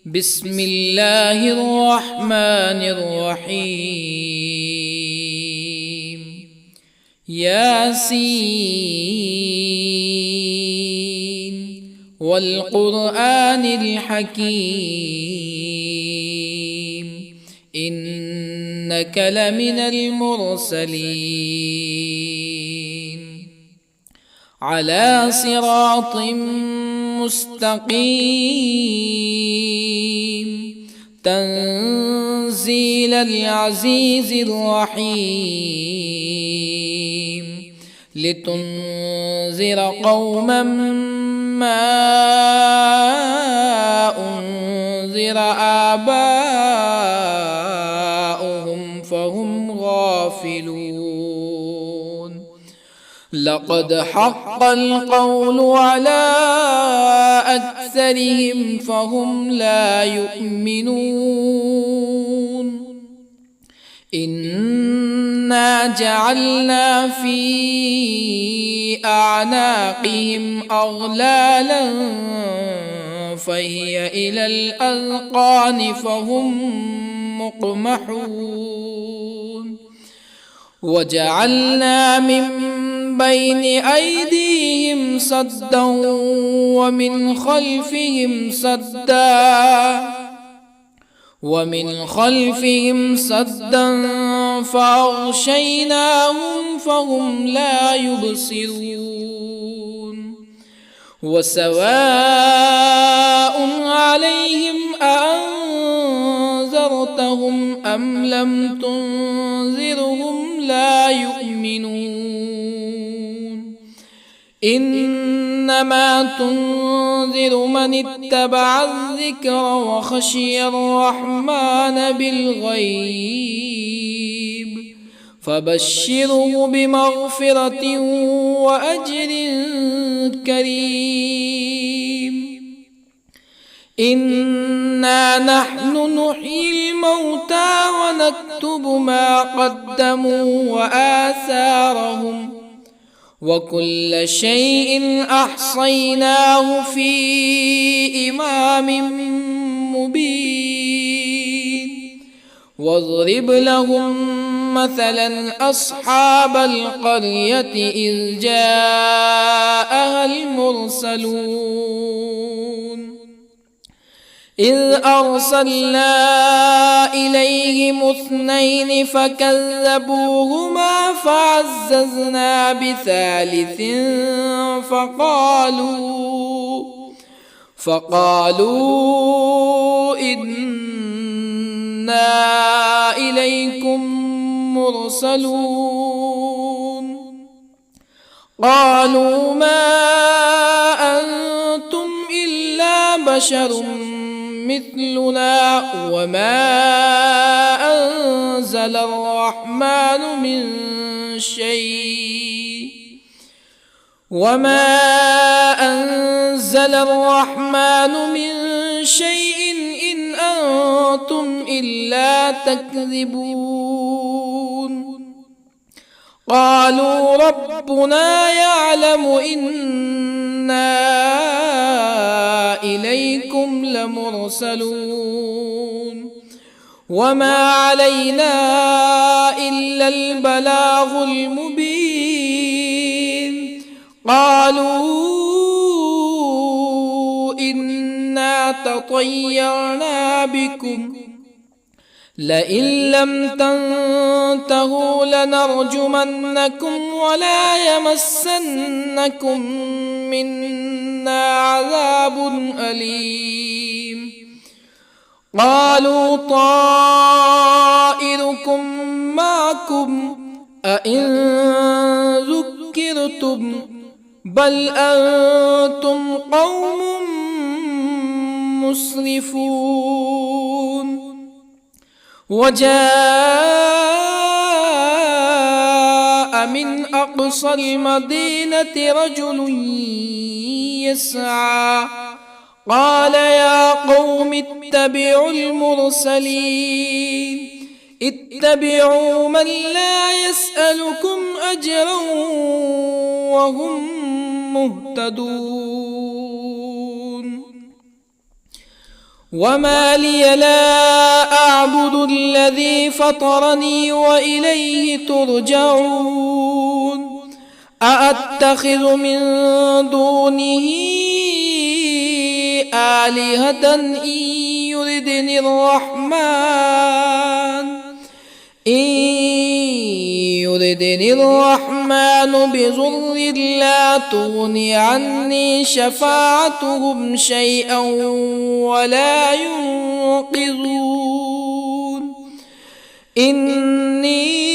بسم الله الرحمن الرحيم. ياسين والقرآن الحكيم إنك لمن المرسلين على صراط مستقيم تنزيل العزيز الرحيم لتنذر قوما ما أنذر آباؤهم فهم غافلون. لقد حق القول على أكثرهم فهم لا يؤمنون. إنا جعلنا في أعناقهم أغلالا فهي إلى الأذقان فهم مقمحون. وجعلنا من بين أيديهم سدا ومن خلفهم سدا فأغشيناهم فهم لا يبصرون. وسواء عليهم أأنذرتهم أم لم تنذرهم لا يؤمنون. إنما تنذر من اتبع الذكر وخشي الرحمن بالغيب فبشره بمغفرة وأجر كريم. إنا نحن نحيي الموتى ونكتب ما قدموا وآثارهم وكل شيء أحصيناه في إمام مبين. واضرب لهم مثلا أصحاب القرية إذ جاءها المرسلون إذ أرسلنا إليهم اثنين فكذبوهما فعززنا بثالث فقالوا إنا إليكم مرسلون. قالوا ما أنتم إلا بشر مثلنا وما أنزل الرحمن من شيء إن أنتم إلا تكذبون. قالوا ربنا يعلم إنا إليكم لمرسلون وما علينا إلا البلاغ المبين. قالوا إنا تطيرنا بكم لئن لم تنتهوا لنرجمنكم ولا يمسنكم منا عذاب أليم. قالوا طائركم معكم أئن ذكرتم بل أنتم قوم مسرفون. وجاء من أقصى المدينة رجل يسعى قال يا قوم اتبعوا المرسلين اتبعوا من لا يسألكم أجرا وهم مهتدون. وما لي لا أعبد الذي فطرني وإليه ترجعون أأتخذ من دونه آلهة يردني الرحمن بضر لا تغني عني شفاعتهم شيئا ولا ينقذون إني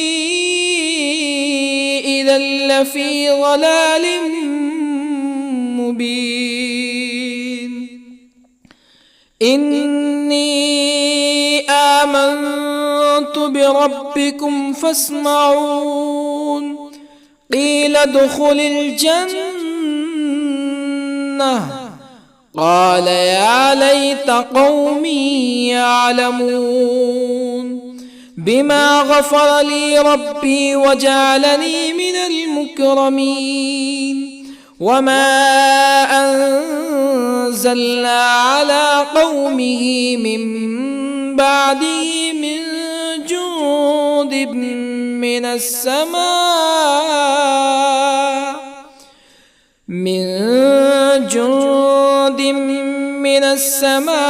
إذا لفي ضلال مبين إني آمنت بربكم فاسمعون قيل ادخل الجنة قال يا ليت قومي يعلمون بما غفر لي ربي وجعلني من المكرمين وما أنزلنا على قومه من بعده من جند من السماء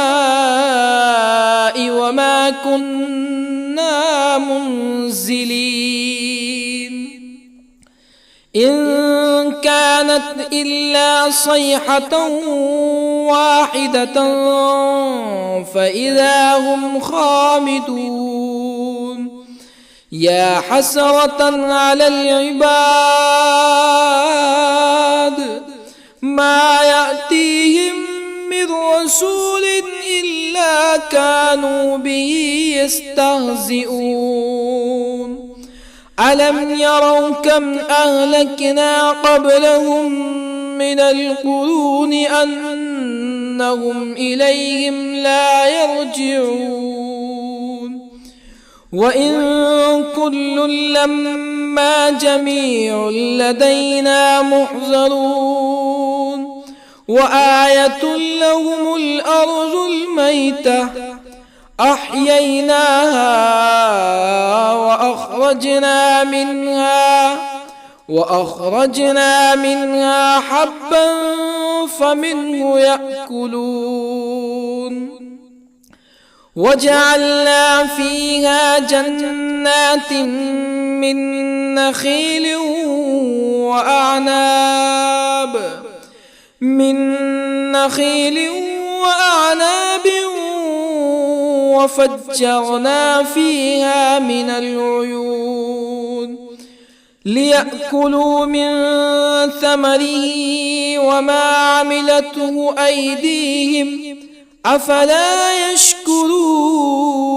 وما كنا منزلين إن كانت إلا صيحة واحدة فإذا هم خامدون يا حسرة على العباد ما يأتيهم من رسول إلا كانوا به يستهزئون ألم يروا كم أهلكنا قبلهم من القرون أنهم إليهم لا يرجعون وإن كل لما جميع لدينا محضرون وآية لهم الأرض الميتة أحييناها وأخرجنا منها حبا فمنه يأكلون وجعلنا فيها جنات من نخيل وأعناب وفجرنا فيها من العيون ليأكلوا من ثمره وما عملته أيديهم أفلا يشكرون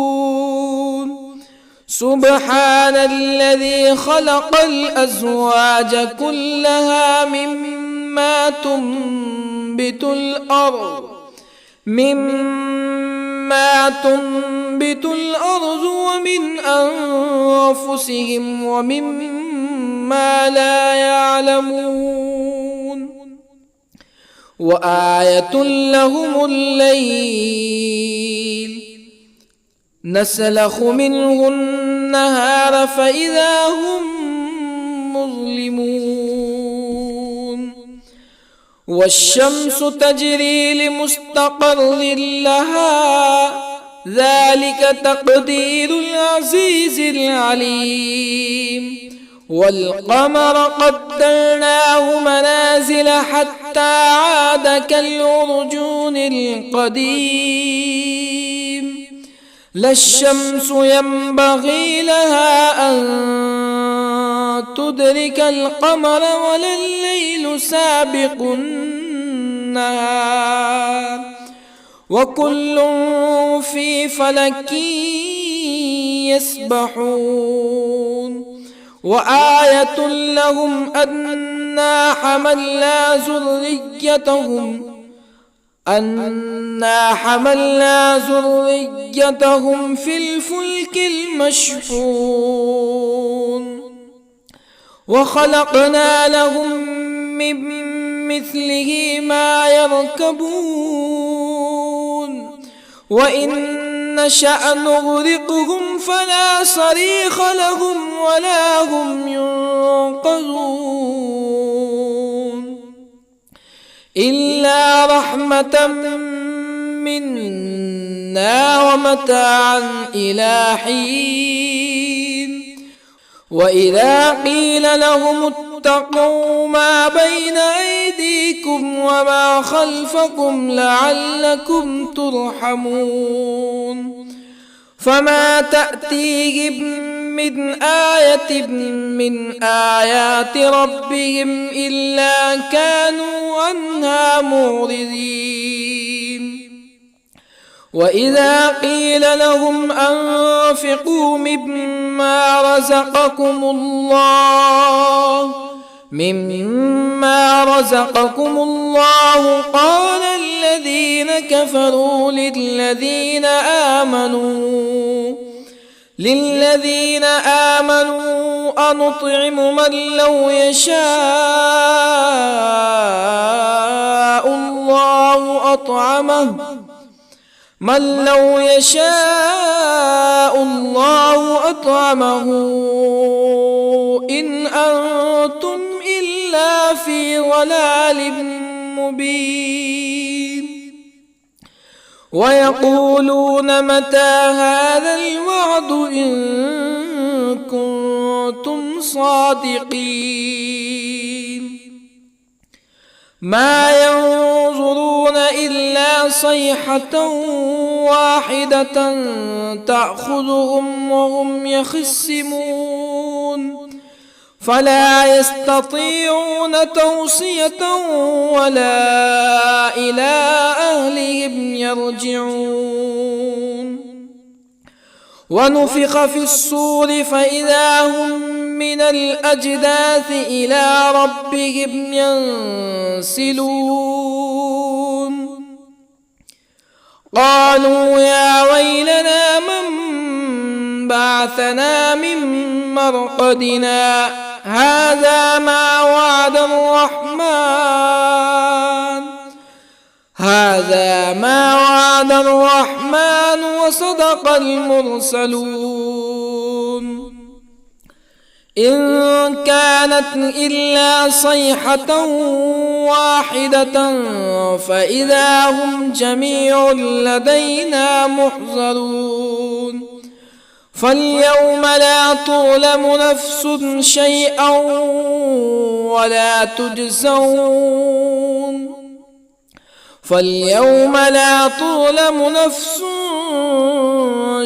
سبحان الذي خلق الأزواج كلها مما تنبت الأرض ومن أنفسهم ومما لا يعلمون وآية لهم الليل نسلخ منه النهار فإذا هم مظلمون والشمس تجري لمستقر لها ذلك تقدير العزيز العليم والقمر قدرناه منازل حتى عاد كالعرجون القديم لا الشمس ينبغي لها أن تدرك القمر ولا الليل سابق النهار وكل في فلك يسبحون وآية لهم أنا حملنا ذريتهم في الفلك المشحون وخلقنا لهم من مثله ما يركبون وإن نشأ نغرقهم فلا صريخ لهم ولا هم ينقذون إلا رحمة منا ومتاعا إلى حين وإذا قيل لهم اتقوا ما بين أيديكم وما خلفكم لعلكم ترحمون فما تأتيهم من آية من آيات ربهم إلا كانوا عنها معرضين وإذا قيل لهم أنفقوا مما رزقكم الله قال الذين كفروا للذين آمنوا أنطعم من لو يشاء الله أطعمه إن أنتم إلا في ضلال مبين ويقولون متى هذا الوعد إن كنتم صادقين ما ينظرون إلا صيحة واحدة تأخذهم وهم يخصمون فلا يستطيعون توصية ولا إلى أهلهم يرجعون ونفخ في الصور فإذا هم من الأجداث إلى ربهم ينسلون قالوا يا ويلنا من بعثنا من مرقدنا هذا ما وعد الرحمن وصدق المرسلون إن كانت إلا صيحة واحدة فإذا هم جميع لدينا محضرون فاليوم لا تظلم نفس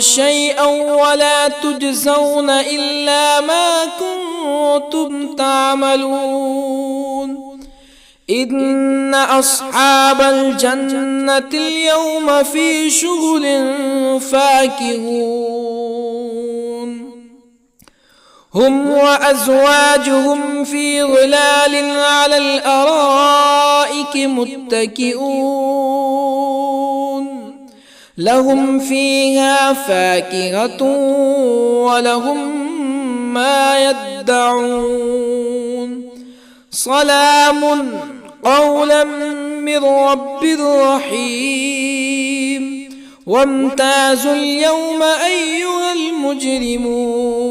شيئا ولا تجزون إلا ما كنتم تعملون إن أصحاب الجنة اليوم في شغل فاكهون هم وأزواجهم في ظلال على الأرائك متكئون لهم فيها فاكهة ولهم ما يدعون سلام قولا من رب رحيم وامتازوا اليوم أيها المجرمون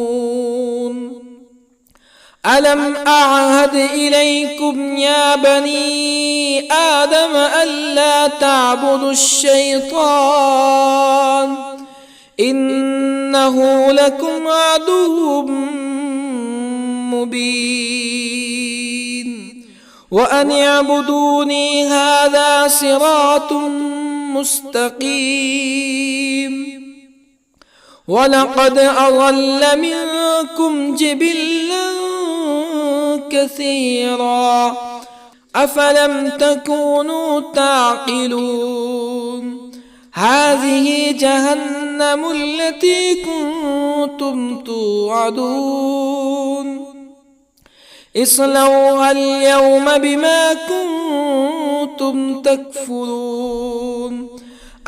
ألم أعهد إليكم يا بني آدم ألا تعبدوا الشيطان إنه لكم عدو مبين وأن اعبدوني هذا صراط مستقيم ولقد أضل منكم جبلا كثيرا أفلم تكونوا تعقلون هذه جهنم التي كنتم توعدون اصلوها اليوم بما كنتم تكفرون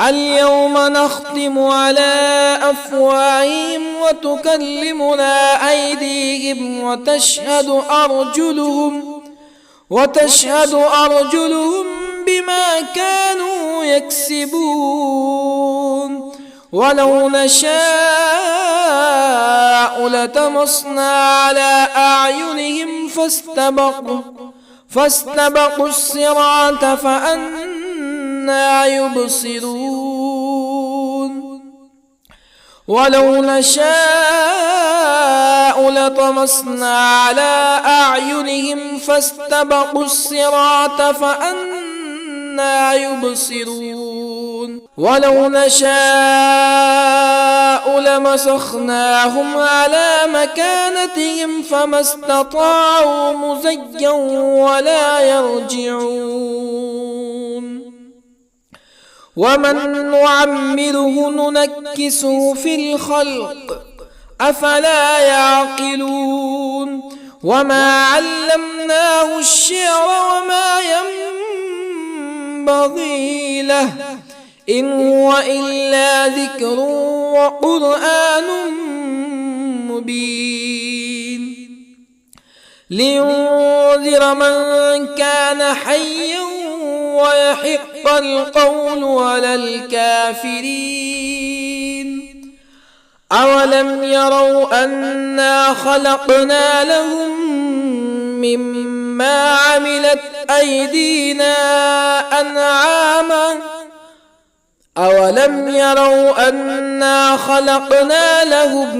اليوم نختم على أفواههم وتكلمنا أيديهم وتشهد أرجلهم بما كانوا يكسبون ولو نشاء لطمسنا على أعينهم فاستبقوا الصراط فأنى يبصرون ولو نشاء لطمسنا على أعينهم فاستبقوا الصراط فأنى يبصرون ولو نشاء لمسخناهم على مكانتهم فما استطاعوا مزيا ولا يرجعون ومن نعمره ننكسه في الخلق أفلا يعقلون وما علمناه الشعر وما ينبغي له إن هو إلا ذكر وقرآن مبين لينذر من كان حيا ويحق القول على الكافرين أولم يروا أنا خلقنا لهم مما عملت أيدينا أنعاما أولم يروا أنا خلقنا لهم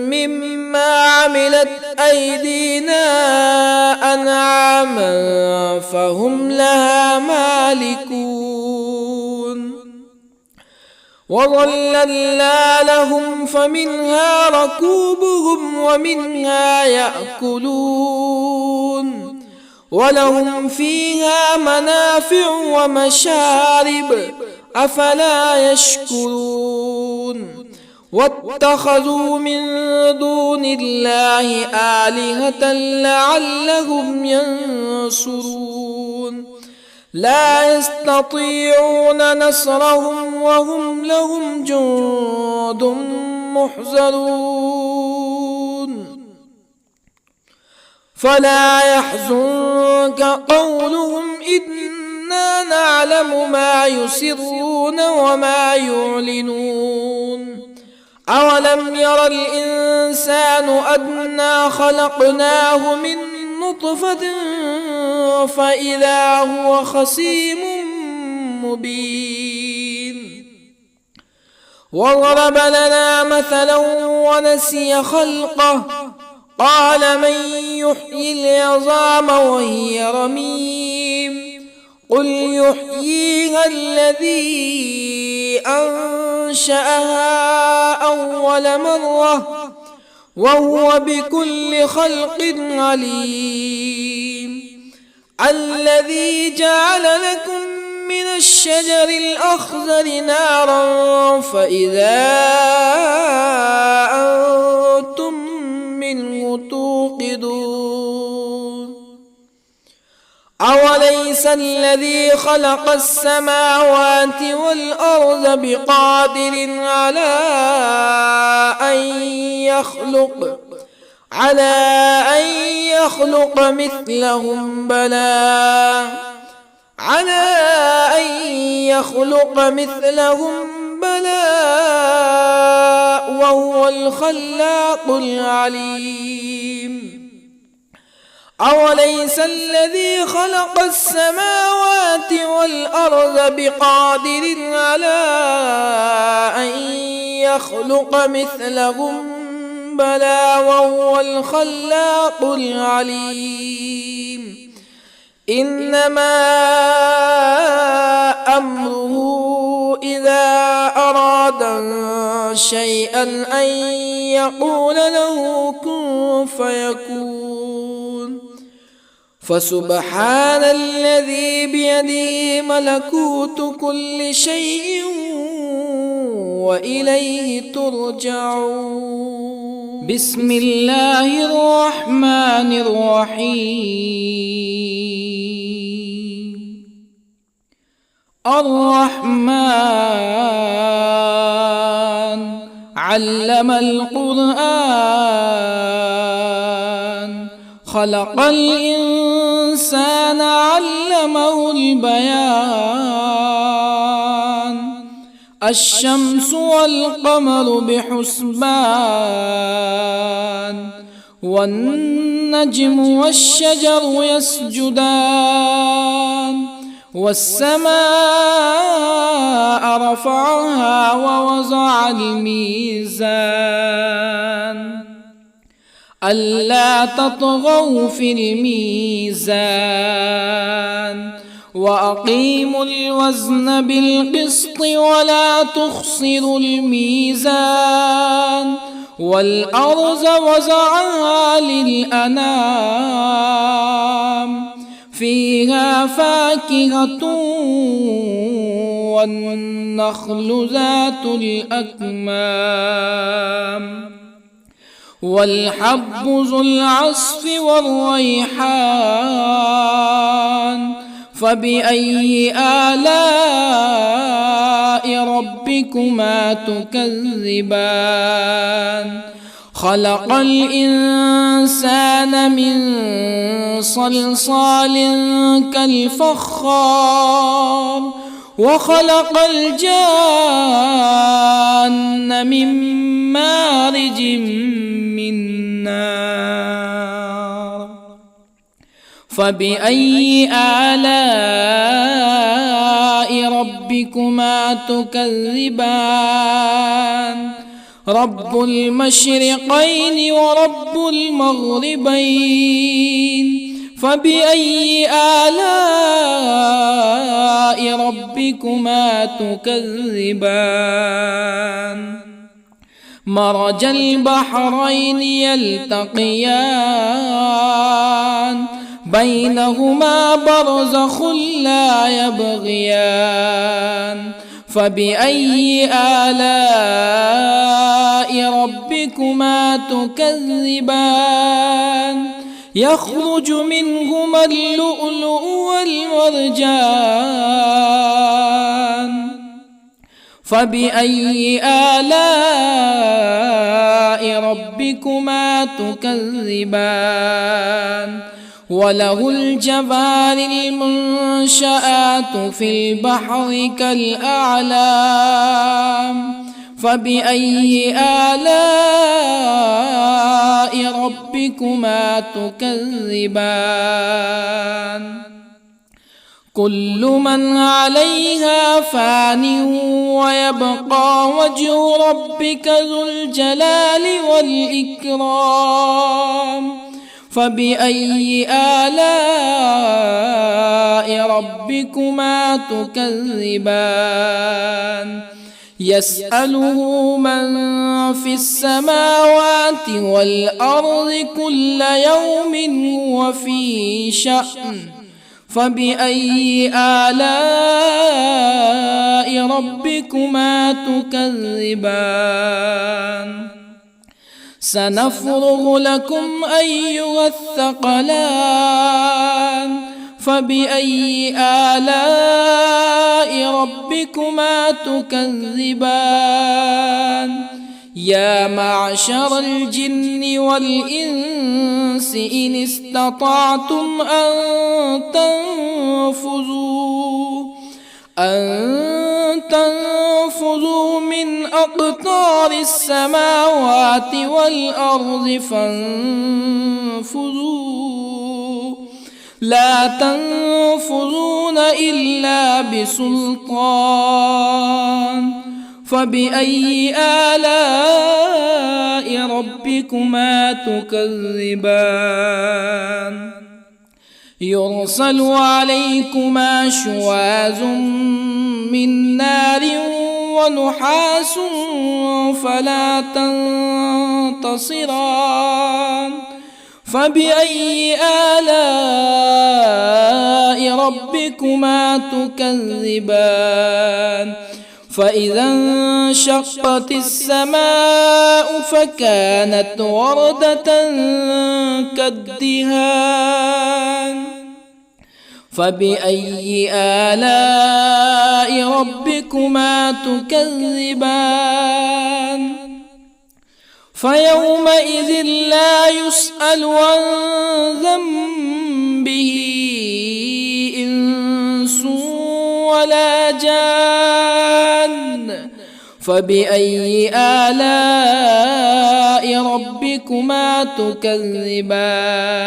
مما عملت أيدينا أنعاما فهم لها مالكون وظللنا لهم فمنها ركوبهم ومنها يأكلون ولهم فيها منافع ومشارب أفلا يشكرون واتخذوا من دون الله آلهة لعلهم ينصرون لا يستطيعون نصرهم وهم لهم جند محضرون فلا يحزنك قولهم إنا نعلم ما يسرون وما يعلنون أولم ير الإنسان أنا خلقناه من نطفة فإذا هو خصيم مبين وضرب لنا مثلا ونسي خلقه قال من يحيي العظام وهي رميم قل يحييها الذي أنشأها أول مرة وهو بكل خلق عليم الذي جعل لكم من الشجر الأخضر نارا فإذا أنتم منه توقدون أوليس الذي خلق السماوات والأرض بقادر على أن يخلق مثلهم بلى وهو الخلاق العليم أوليس الذي خلق السماوات والأرض بقادر على أن يخلق مثلهم بلى وهو الخلاق العليم إنما أمره إذا أراد شيئا أن يقول له كن فيكون فسبحان الذي بيده ملكوت كل شيء وإليه ترجعون بسم الله الرحمن الرحيم الرحمن علم القرآن خلق الإنسان الإنسان علمه البيان الشمس والقمر بحسبان والنجم والشجر يسجدان والسماء رفعها ووضع الميزان ألا تطغوا في الميزان وأقيموا الوزن بالقسط ولا تخسروا الميزان والأرض وضعها للأنام فيها فاكهة والنخل ذات الأكمام والحب ذو العصف والريحان فبأي آلاء ربكما تكذبان خلق الإنسان من صلصال كالفخار وخلق الجان من مارج من نار فبأي آلاء ربكما تكذبان رب المشرقين ورب المغربين فبأي آلاء ربكما تكذبان مرج البحرين يلتقيان بينهما برزخ لا يبغيان فبأي آلاء ربكما تكذبان يخرج منهما اللؤلؤ والمرجان فبأي آلاء ربكما تكذبان وله الجوار المنشآت في البحر كالأعلام فبأي آلاء ربكما تكذبان كل من عليها فان ويبقى وجه ربك ذو الجلال والإكرام فبأي آلاء ربكما تكذبان يسأله من في السماوات والأرض كل يوم هو في شأن فبأي آلاء ربكما تكذبان سنفرغ لكم أيها الثقلان فبأي آلاء ربكما تكذبان يا معشر الجن والإنس إن استطعتم أن تنفذوا من أقطار السماوات والأرض فانفذوا لا تنفذون إلا بسلطان فبأي آلاء ربكما تكذبان يرسل عليكما شواظ من نار ونحاس فلا تنتصران فبأي آلاء ربكما تكذبان فإذا انشقت السماء فكانت وردة كالدهان فبأي آلاء ربكما تكذبان فيومئذ لا يسأل عن ذنبه ولا جان فبأي آلاء ربكما تكذبان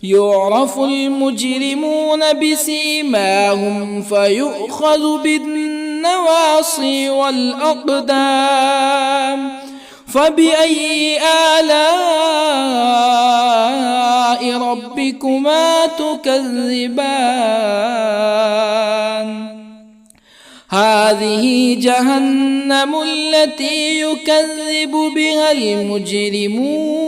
يعرف المجرمون بسيماهم فيؤخذ بالنواصي والأقدام فبأي آلاء ربكما تكذبان هذه جهنم التي يكذب بها المجرمون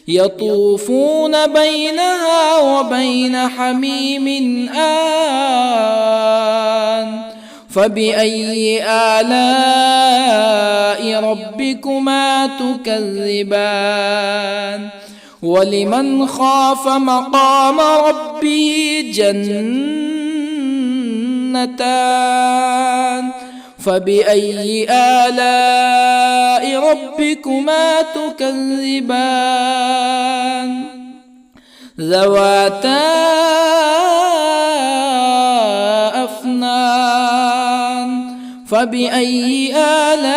يطوفون بينها وبين حميم آن فبأي آلاء ربكما تكذبان ولمن خاف مقام ربه جنتان فبأي آلاء ربكما تكذبان ذواتا أفنان فبأي آلاء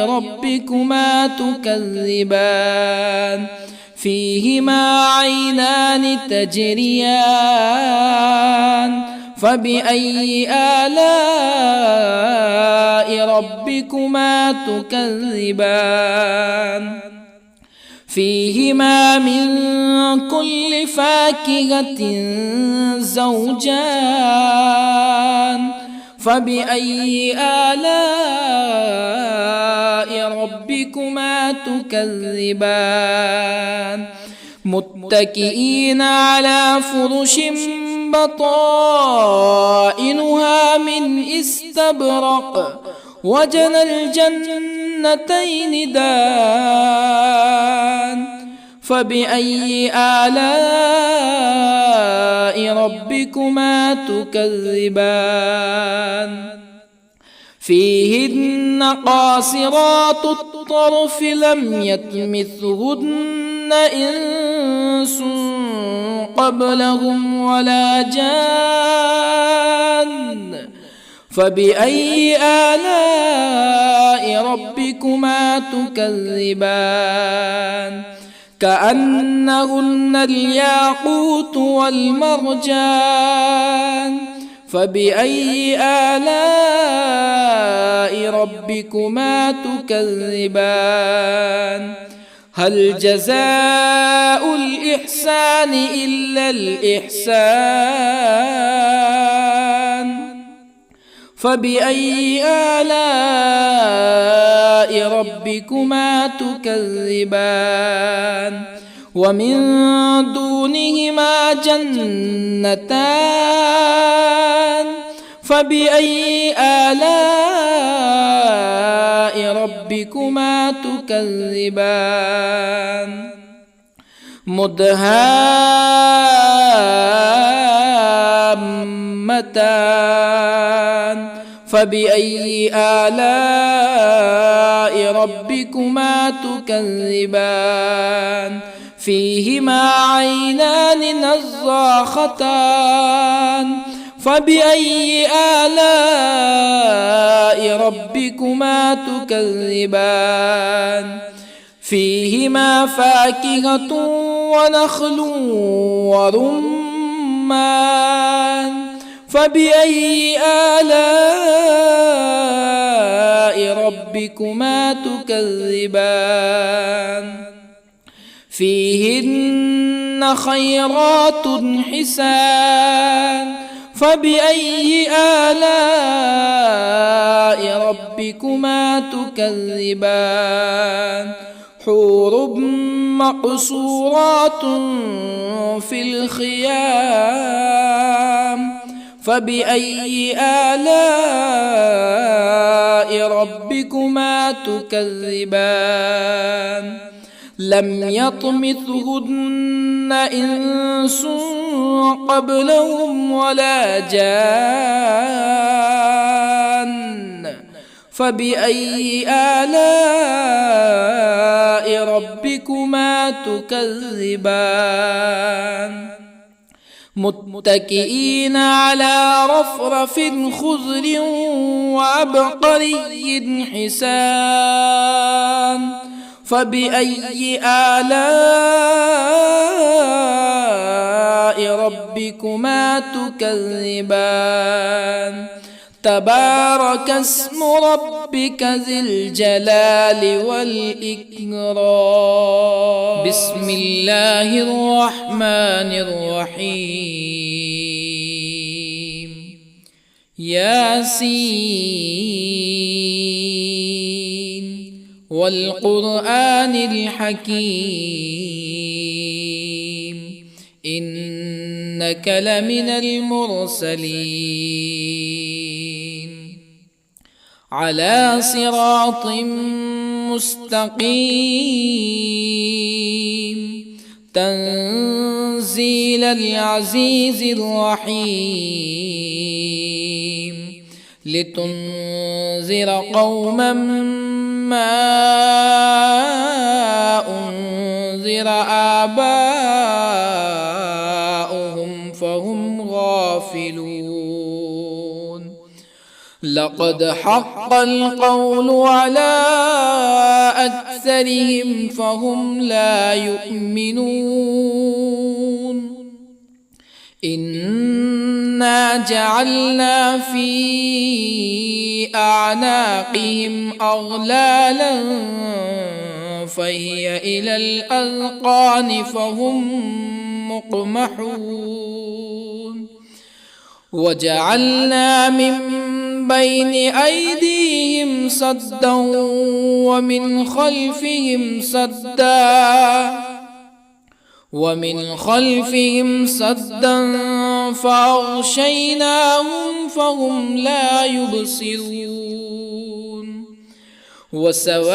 ربكما تكذبان فيهما عينان تجريان فبأي آلاء ربكما تكذبان فيهما من كل فاكهة زوجان فبأي آلاء ربكما تكذبان متكئين على فرش بطائنها من استبرق وجنى الجنتين دان فبأي آلاء ربكما تكذبان فيهن قاصرات الطرف لم يطمثهن إنس قبلهم ولا جان فبأي آلاء ربكما تكذبان كأنهن الياقوت والمرجان فبأي آلاء ربكما تكذبان هل جزاء الإحسان إلا الإحسان فبأي آلاء ربكما تكذبان ومن دونهما جنتان فبأي آلاء ربكما تكذبان مدهامتان فبأي آلاء ربكما تكذبان فيهما عينان نضاختان فبأي آلاء ربكما تكذبان فيهما فاكهة ونخل ورمان فبأي آلاء ربكما تكذبان فيهن خيرات حسان فبأي آلاء ربكما تكذبان حور مقصورات في الخيام فبأي آلاء ربكما تكذبان لم يطمثهن إنس قبلهم ولا جان فبأي آلاء ربكما تكذبان متكئين على رفرف خضر وعبقري حسان فبأي آلاء ربكما تكذبان تبارك اسم ربك ذي الجلال والإكرام بسم الله الرحمن الرحيم ياسين والقرآن الحكيم إنك لمن المرسلين على صراط مستقيم تنزيل العزيز الرحيم لتنذر قوما ما أنذر آباؤهم فهم غافلون لقد حق القول على أكثرهم فهم لا يؤمنون إنا جعلنا في أعناقهم أغلالا فهي إلى الأذقان فهم مقمحون وجعلنا من بين أيديهم سدا ومن خلفهم سدا فأغشيناهم فهم لا يبصرون وسواء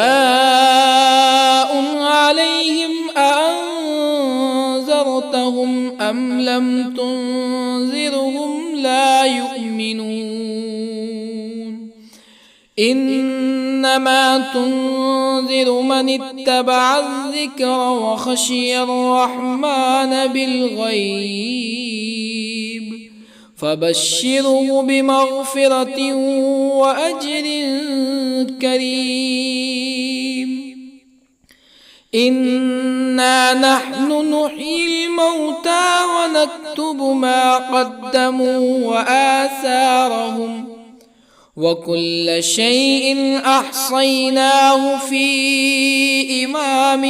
عليهم أأنذرتهم أم لم تنذرهم لا يؤمنون إنما تنذر من اتبع الذكر وخشي الرحمن بالغيب فبشره بمغفرة وأجر كريم إنا نحن نحيي الموتى ونكتب ما قدموا وآثارهم وكل شيء أحصيناه في إمام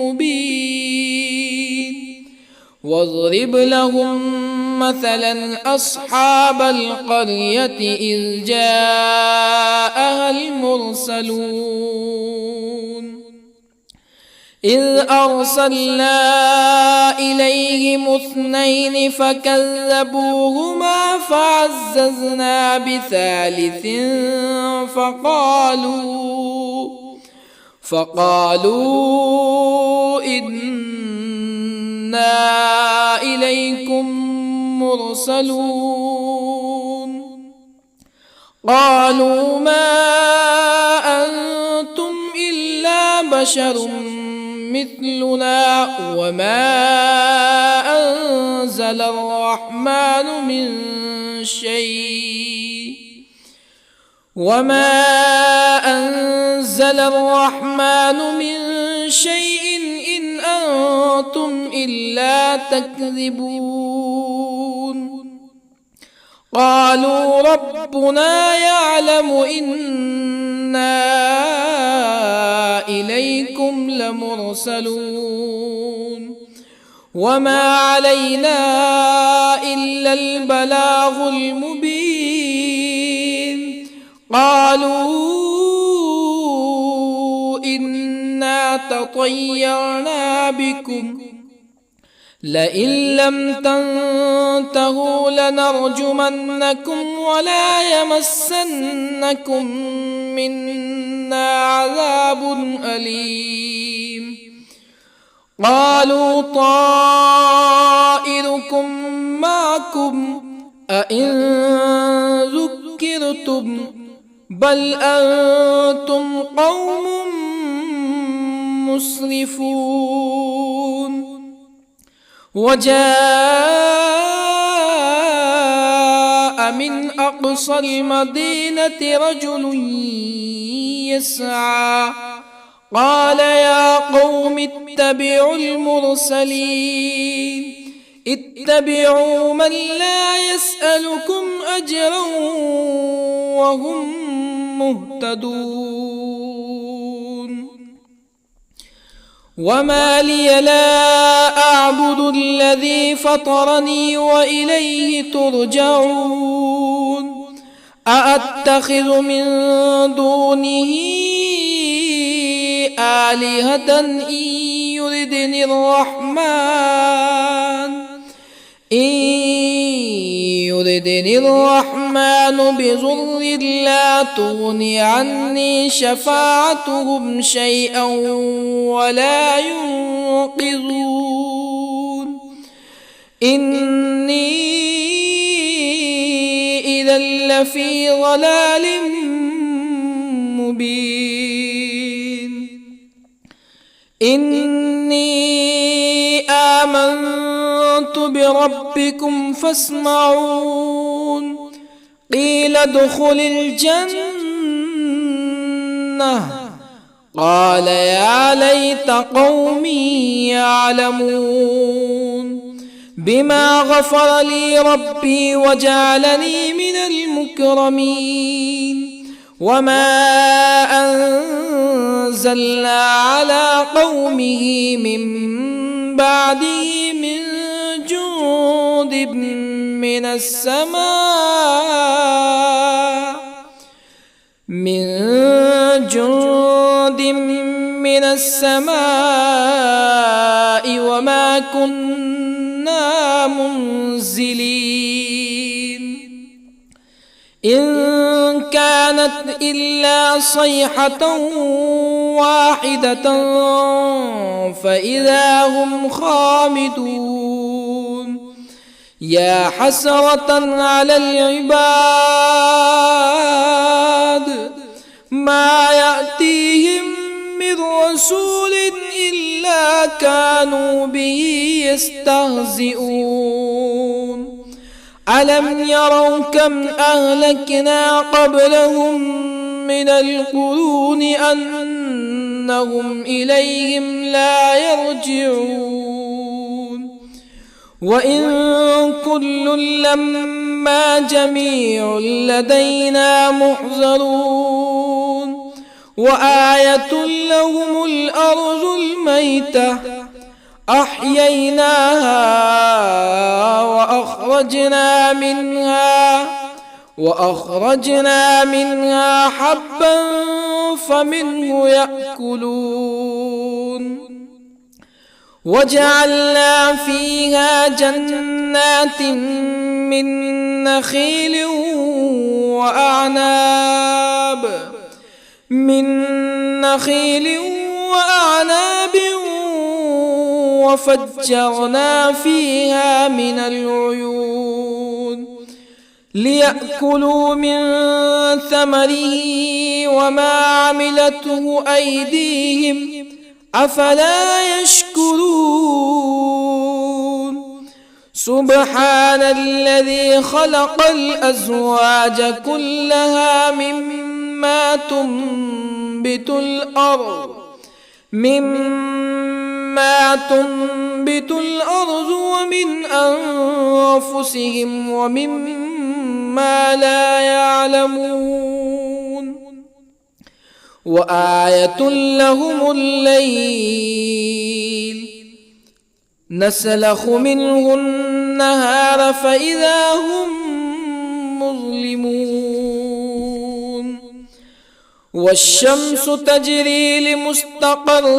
مبين واضرب لهم مثلا أصحاب القرية إذ جاءها المرسلون إذ أرسلنا إليهم 2 فكذبوهما فعززنا بثالث فقالوا إنا إليكم مرسلون قالوا ما أنتم إلا بشر مثلنا وما أنزل الرحمن من شيء إن أنتم إلا تكذبون قالوا ربنا يعلم إنا إليكم لمرسلون وما علينا إلا البلاغ المبين قالوا إنا تطيرنا بكم لئن لم تنتهوا لنرجمنكم ولا يمسنكم منا عذاب أليم قالوا طائركم معكم أئن ذكرتم بل أنتم قوم مسرفون وجاء من أقصى المدينة رجل يسعى قال يا قوم اتبعوا المرسلين اتبعوا من لا يسألكم أجرا وهم مهتدون وما لي لا أعبد الذي فطرني وإليه ترجعون أأتخذ من دونه آلهة إن يردني الرحمن بضر لا تغني عني شفاعتهم شيئا ولا ينقذون إني إذا لفي ضلال مبين إني آمنت بربكم فاسمعون قيل ادخل الجنة قال يا ليت قومي يعلمون بما غفر لي ربي وجعلني من المكرمين وما أنزلنا على قومه من بعده من جند من السماء وما كنا منزلين إن كانت إلا صيحة واحدة فإذا هم خامدون يا حسرة على العباد ما يأتيهم من رسول إلا كانوا به يستهزئون ألم يروا كم أهلكنا قبلهم من القرون أنهم إليهم لا يرجعون وإن كل لما جميع لدينا محضرون وآية لهم الأرض الميتة أحييناها وأخرجنا منها حبا فمنه يأكلون وجعلنا فيها جنات من نخيل وأعناب وفجرنا فيها من العيون ليأكلوا من ثمره وما عملته أيديهم أفلا يشكرون سبحان الذي خلق الأزواج كلها مما تنبت الأرض ومن أنفسهم ومما لا يعلمون وآية لهم الليل نسلخ منه النهار فإذا هم مظلمون والشمس تجري لمستقر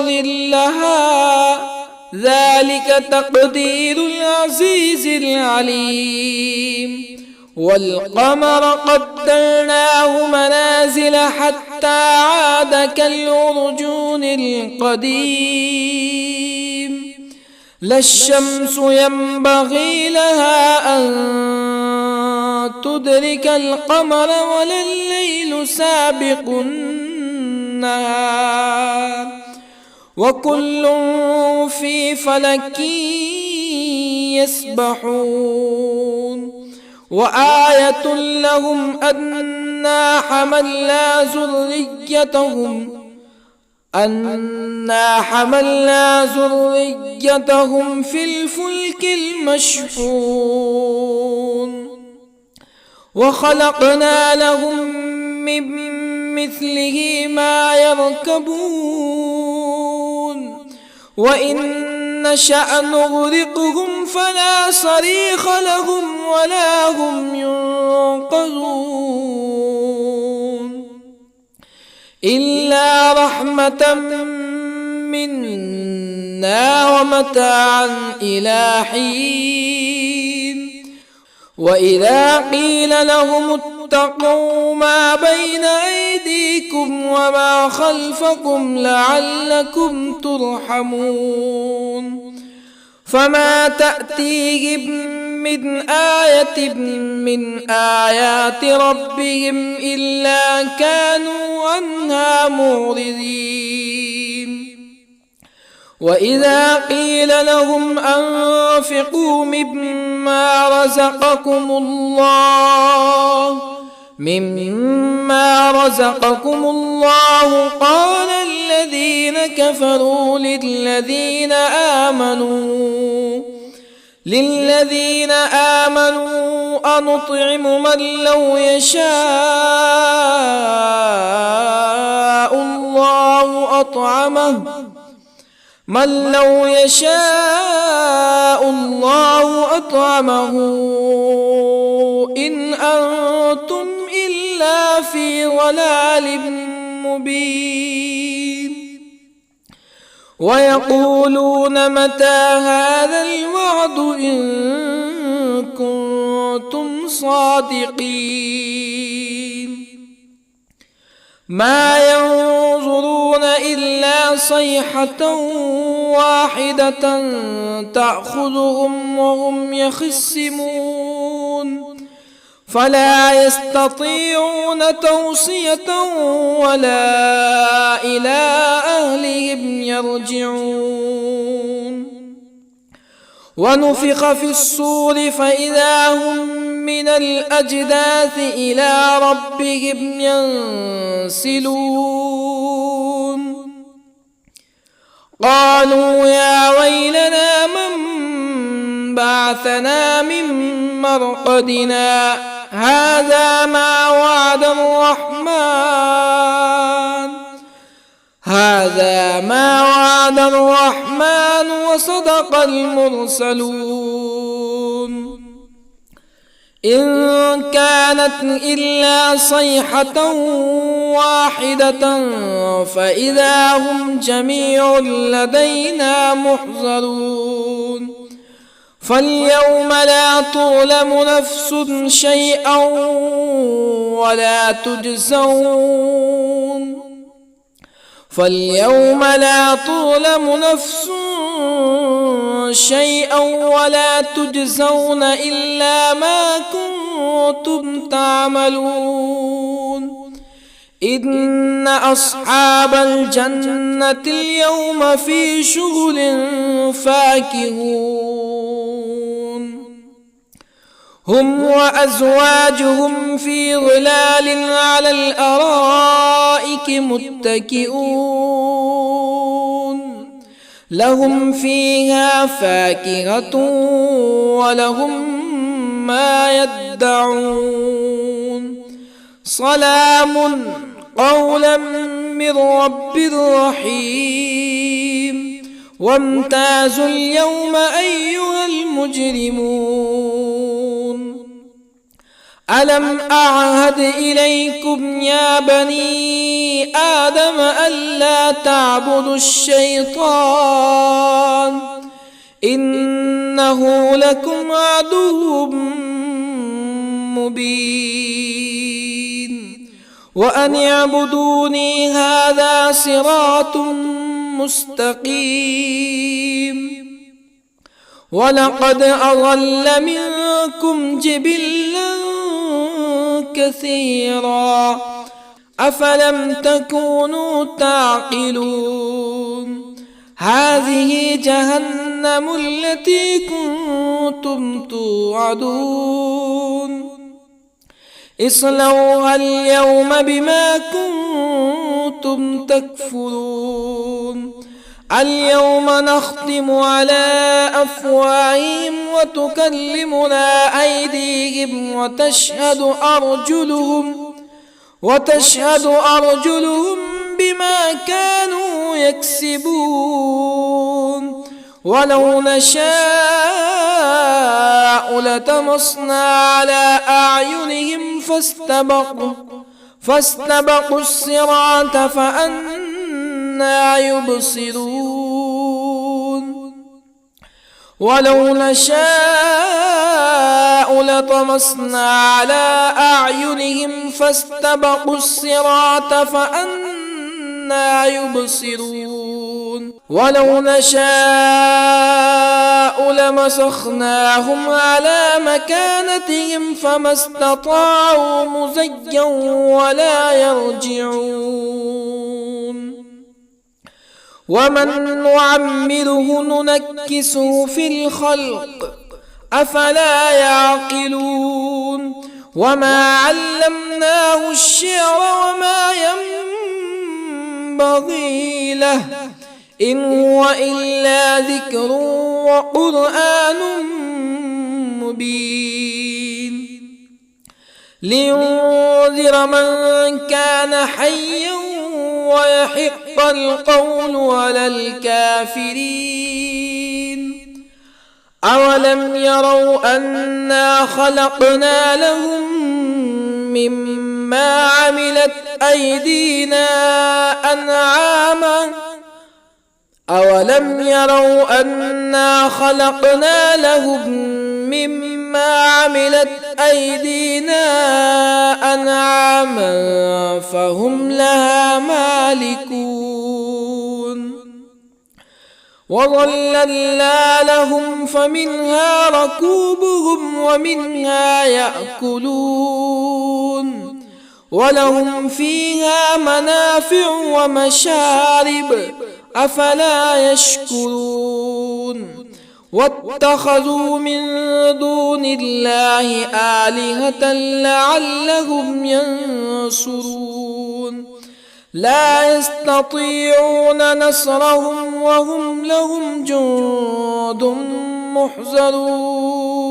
لها ذلك تقدير العزيز العليم والقمر قدرناه منازل حتى عاد كالعرجون القديم لا الشمس ينبغي لها أن تدرك القمر ولا الليل سابق النهار وكل في فلك يسبحون وآية لهم أنا حملنا ذريتهم في الفلك المشحون وخلقنا لهم من مثله ما يركبون وإن نشأ نغرقهم فلا صريخ لهم ولا هم ينقذون إلا رحمة منا ومتاعا إلى حين وإذا قيل لهم اتقوا ما بين أيديكم وما خلفكم لعلكم ترحمون فما تأتيهم من آية من آيات ربهم إلا كانوا عنها معرضين وإذا قيل لهم أنفقوا مما رزقكم الله قال الذين كفروا للذين آمنوا أنطعم من لو يشاء الله أطعمه إن أنتم إلا في ضلال مبين ويقولون متى هذا الوعد إن كنتم صادقين ما ينظرون إلا صيحة واحدة تأخذهم وهم يخصمون فلا يستطيعون توصية ولا إلى أهلهم يرجعون ونفخ في الصور فإذا هم من الأجداث إلى ربهم ينسلون قالوا يا ويلنا من بعثنا من مرقدنا هذا ما وعد الرحمن وصدق المرسلون إن كانت إلا صيحة واحدة فإذا هم جميع لدينا محضرون فاليوم لا تظلم نفس شيئا ولا تجزون إلا ما كنتم تعملون إن أصحاب الجنة اليوم في شغل فاكهون هم وأزواجهم في ظلال على الأرائك متكئون لهم فيها فاكهة ولهم ما يدعون سلام قولا من رب رحيم وامتازوا اليوم أيها المجرمون ألم أعهد إليكم يا بني آدم ألا تعبدوا الشيطان إنه لكم عدو مبين وأن اعبدوني هذا صراط مستقيم ولقد أضل منكم جبلا كثيرا أفلم تكونوا تعقلون هذه جهنم التي كنتم توعدون اصلوها اليوم بما كنتم تكفرون اليوم نختم على أفواههم وتكلمنا أيديهم وتشهد أرجلهم بما كانوا يكسبون ولو نشاء لطمسنا على أعينهم فاستبقوا الصراط فأنى يبصرون ولو نشاء لطمسنا على أعينهم فاستبقوا الصراط فأنى يبصرون ولو نشاء لمسخناهم على مكانتهم فما استطاعوا مزيا ولا يرجعون ومن نعمره ننكسه في الخلق أفلا يعقلون وما علمناه الشعر وما ينبغي له إن هو إلا ذكر وقرآن مبين لينذر من كان حيا ويحق القول على الكافرين أولم يروا أنا خلقنا لهم مما عملت أيدينا أنعاما أولم يروا أنا خلقنا لهم مما عملت أيدينا أنعاما فهم لها مالكون وظللنا لهم فمنها ركوبهم ومنها يأكلون ولهم فيها منافع ومشارب أفلا يشكرون واتخذوا من دون الله آلهة لعلهم ينصرون لا يستطيعون نصرهم وهم لهم جند محضرون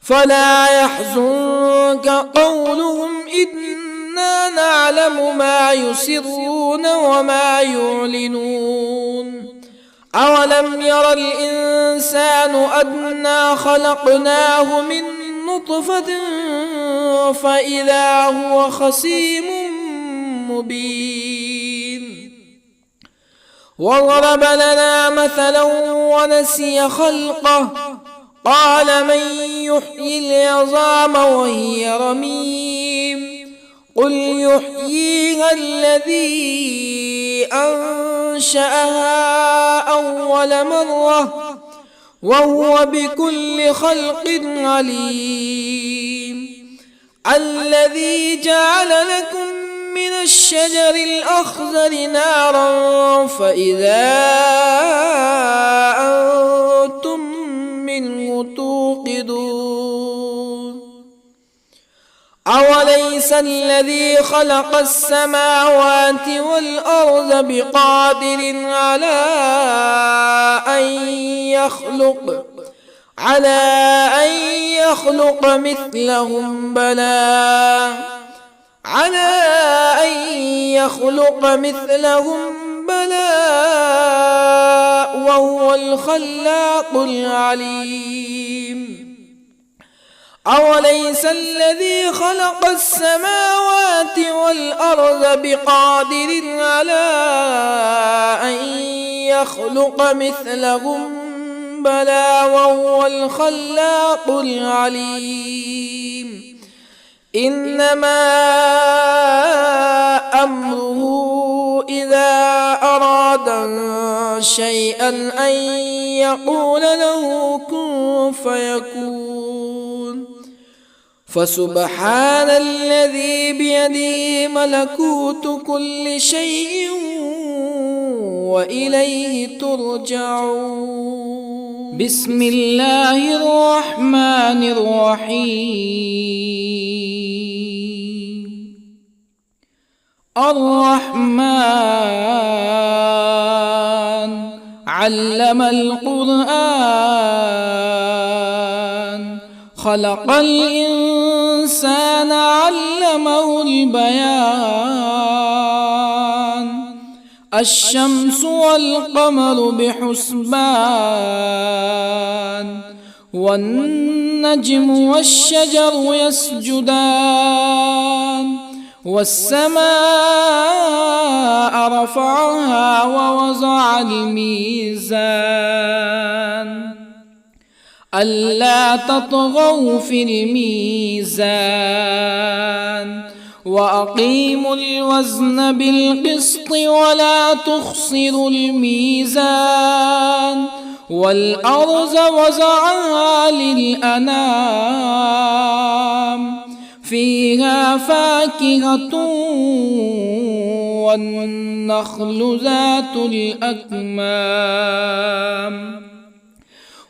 فلا يحزنك قولهم إنا نعلم ما يسرون وما يعلنون أولم ير الإنسان أنا خلقناه من نطفة فإذا هو خصيم مبين وضرب لنا مثلا ونسي خلقه قال من يحيي العظام وهي رميم قل يحييها الذي أنشأها أول مرة وهو بكل خلق عليم الذي جعل لكم من الشجر الأخضر نارا فإذا أنتم منه توقدون أوليس الذي خلق السماوات والأرض بقادر على أن يخلق مثلهم بلى وهو الخلاق العليم أوليس الذي خلق السماوات والأرض بقادر على أن يخلق مثلهم بلى وهو الخلاق العليم إنما أمره إذا أراد شيئا أن يقول له كن فيكون فسبحان الذي بيده ملكوت كل شيء وإليه ترجعون. بسم الله الرحمن الرحيم. الرحمن علم القرآن، خلق الإنسان علمه البيان. الشمس والقمر بحسبان، والنجم والشجر يسجدان. والسماء رفعها ووضع الميزان، ألا تطغوا في الميزان. وأقيموا الوزن بالقسط ولا تخسروا الميزان. والأرض وضعها للأنام، فيها فاكهة والنخل ذات الأكمام،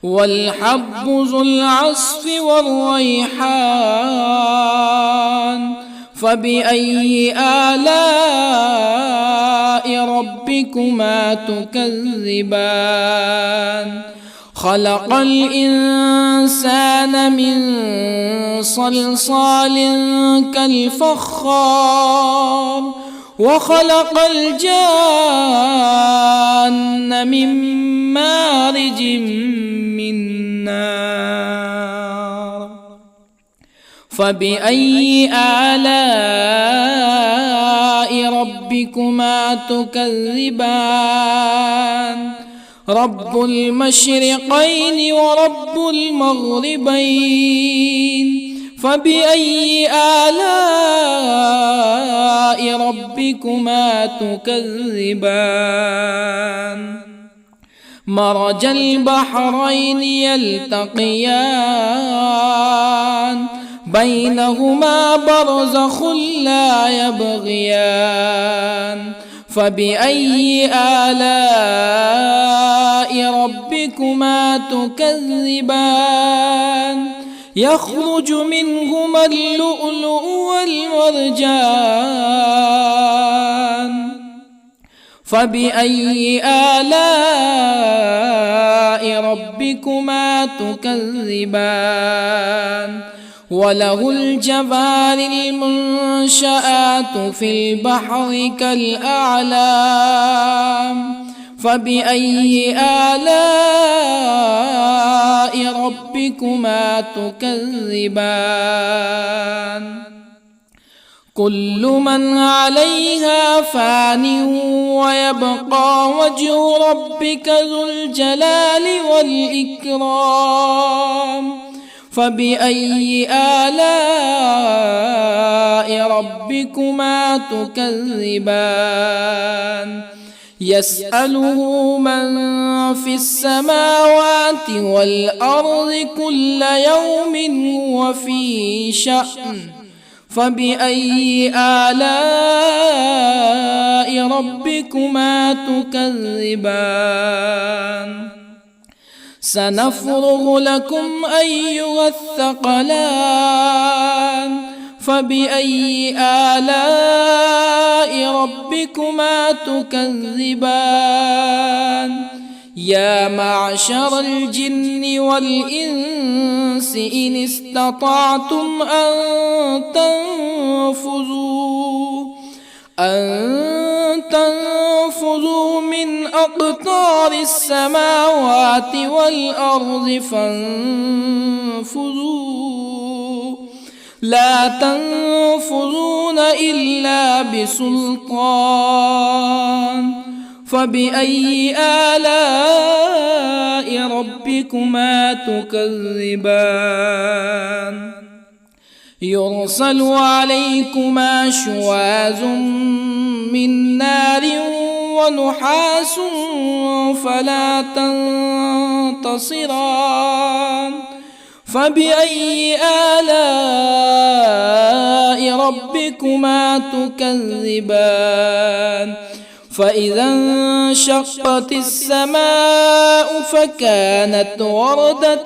والحب ذو العصف والريحان. فبأي آلاء ربكما تكذبان؟ خلق الإنسان من صلصال كالفخار، وخلق الجان من مارج من نار. فبأي آلاء ربكما تكذبان؟ رب المشرقين ورب المغربين. فبأي آلاء ربكما تكذبان؟ مرج البحرين يلتقيان، بينهما برزخ لا يبغيان. فبأي آلاء ربكما تكذبان؟ يخرج منهما اللؤلؤ والمرجان. فبأي آلاء ربكما تكذبان؟ وله الجوار المنشآت في البحر كالأعلام. فبأي آلاء ربكما تكذبان؟ كل من عليها فان ويبقى وجه ربك ذو الجلال والإكرام. فبأي آلاء ربكما تكذبان؟ يسأله من في السماوات والأرض كل يوم هو في شأن. فبأي آلاء ربكما تكذبان؟ سنفرغ لكم أيها الثقلان. فبأي آلاء ربكما تكذبان؟ يا معشر الجن والإنس إن استطعتم أن تنفذوا من أقطار السماوات والأرض فانفذوا، لا تنفذون إلا بسلطان. فبأي آلاء ربكما تكذبان؟ يرسل عليكما شواظ من نار ونحاس فلا تنتصران. فبأي آلاء ربكما تكذبان فإذا انشقت السماء فكانت وردة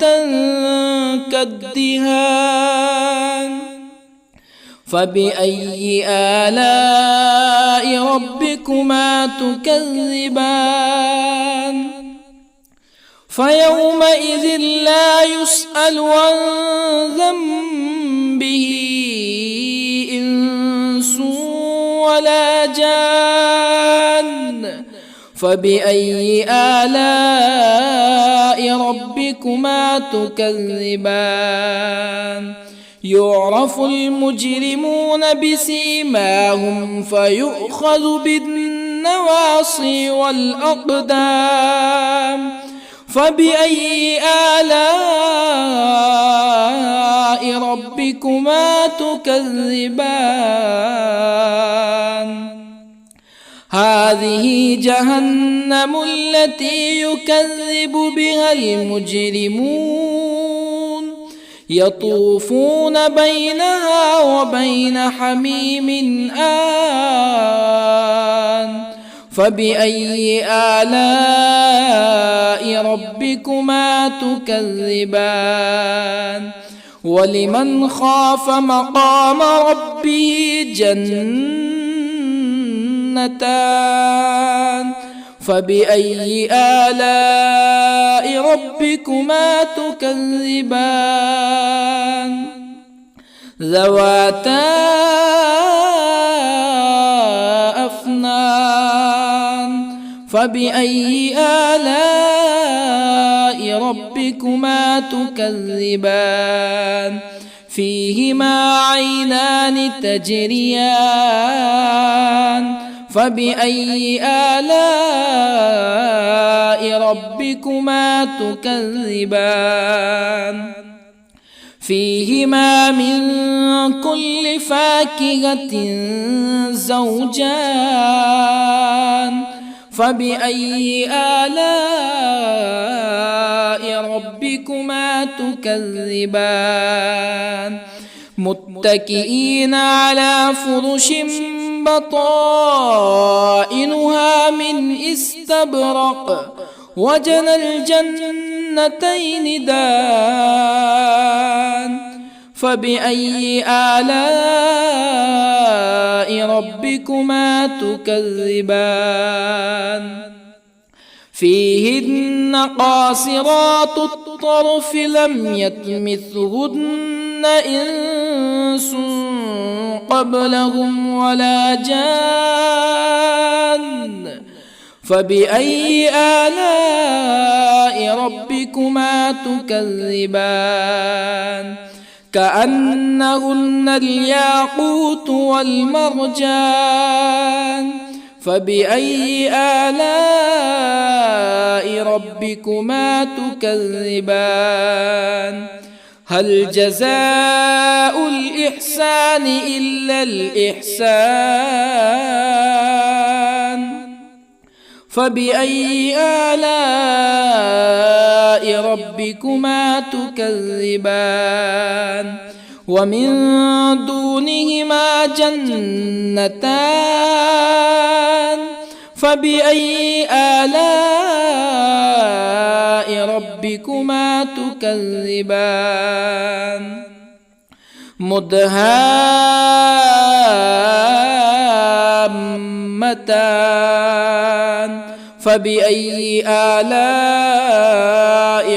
كالدهان فبأي آلاء ربكما تكذبان فيومئذ لا يسأل عن ذنبه إنس ولا جان فبأي آلاء ربكما تكذبان يعرف المجرمون بسيماهم فيؤخذ بالنواصي والأقدام فبأي آلاء ربكما تكذبان هذه جهنم التي يكذب بها المجرمون يطوفون بينها وبين حميم آن فبأي آلاء ربكما تكذبان ولمن خاف مقام ربه جنتان فبأي آلاء ربكما تكذبان ذواتا أفنان فبأي آلاء ربكما تكذبان فيهما عينان تجريان فبأي آلاء ربكما تكذبان فيهما من كل فاكهة زوجان فبأي آلاء ربكما تكذبان متكئين على فرش بطائنها من استبرق وجنى الجنتين دان فبأي آلاء ربكما تكذبان فيهن قاصرات الطرف لم يطمثهن إنس قبلهم ولا جان فبأي آلاء ربكما تكذبان كأنهن الياقوت والمرجان فبأي آلاء ربكما تكذبان هل جزاء الإحسان إلا الإحسان فبأي آلاء ربكما تكذبان ومن دونهما جنتان فبأي آلاء ربكما تكذبان مدهامتان فبأي آلاء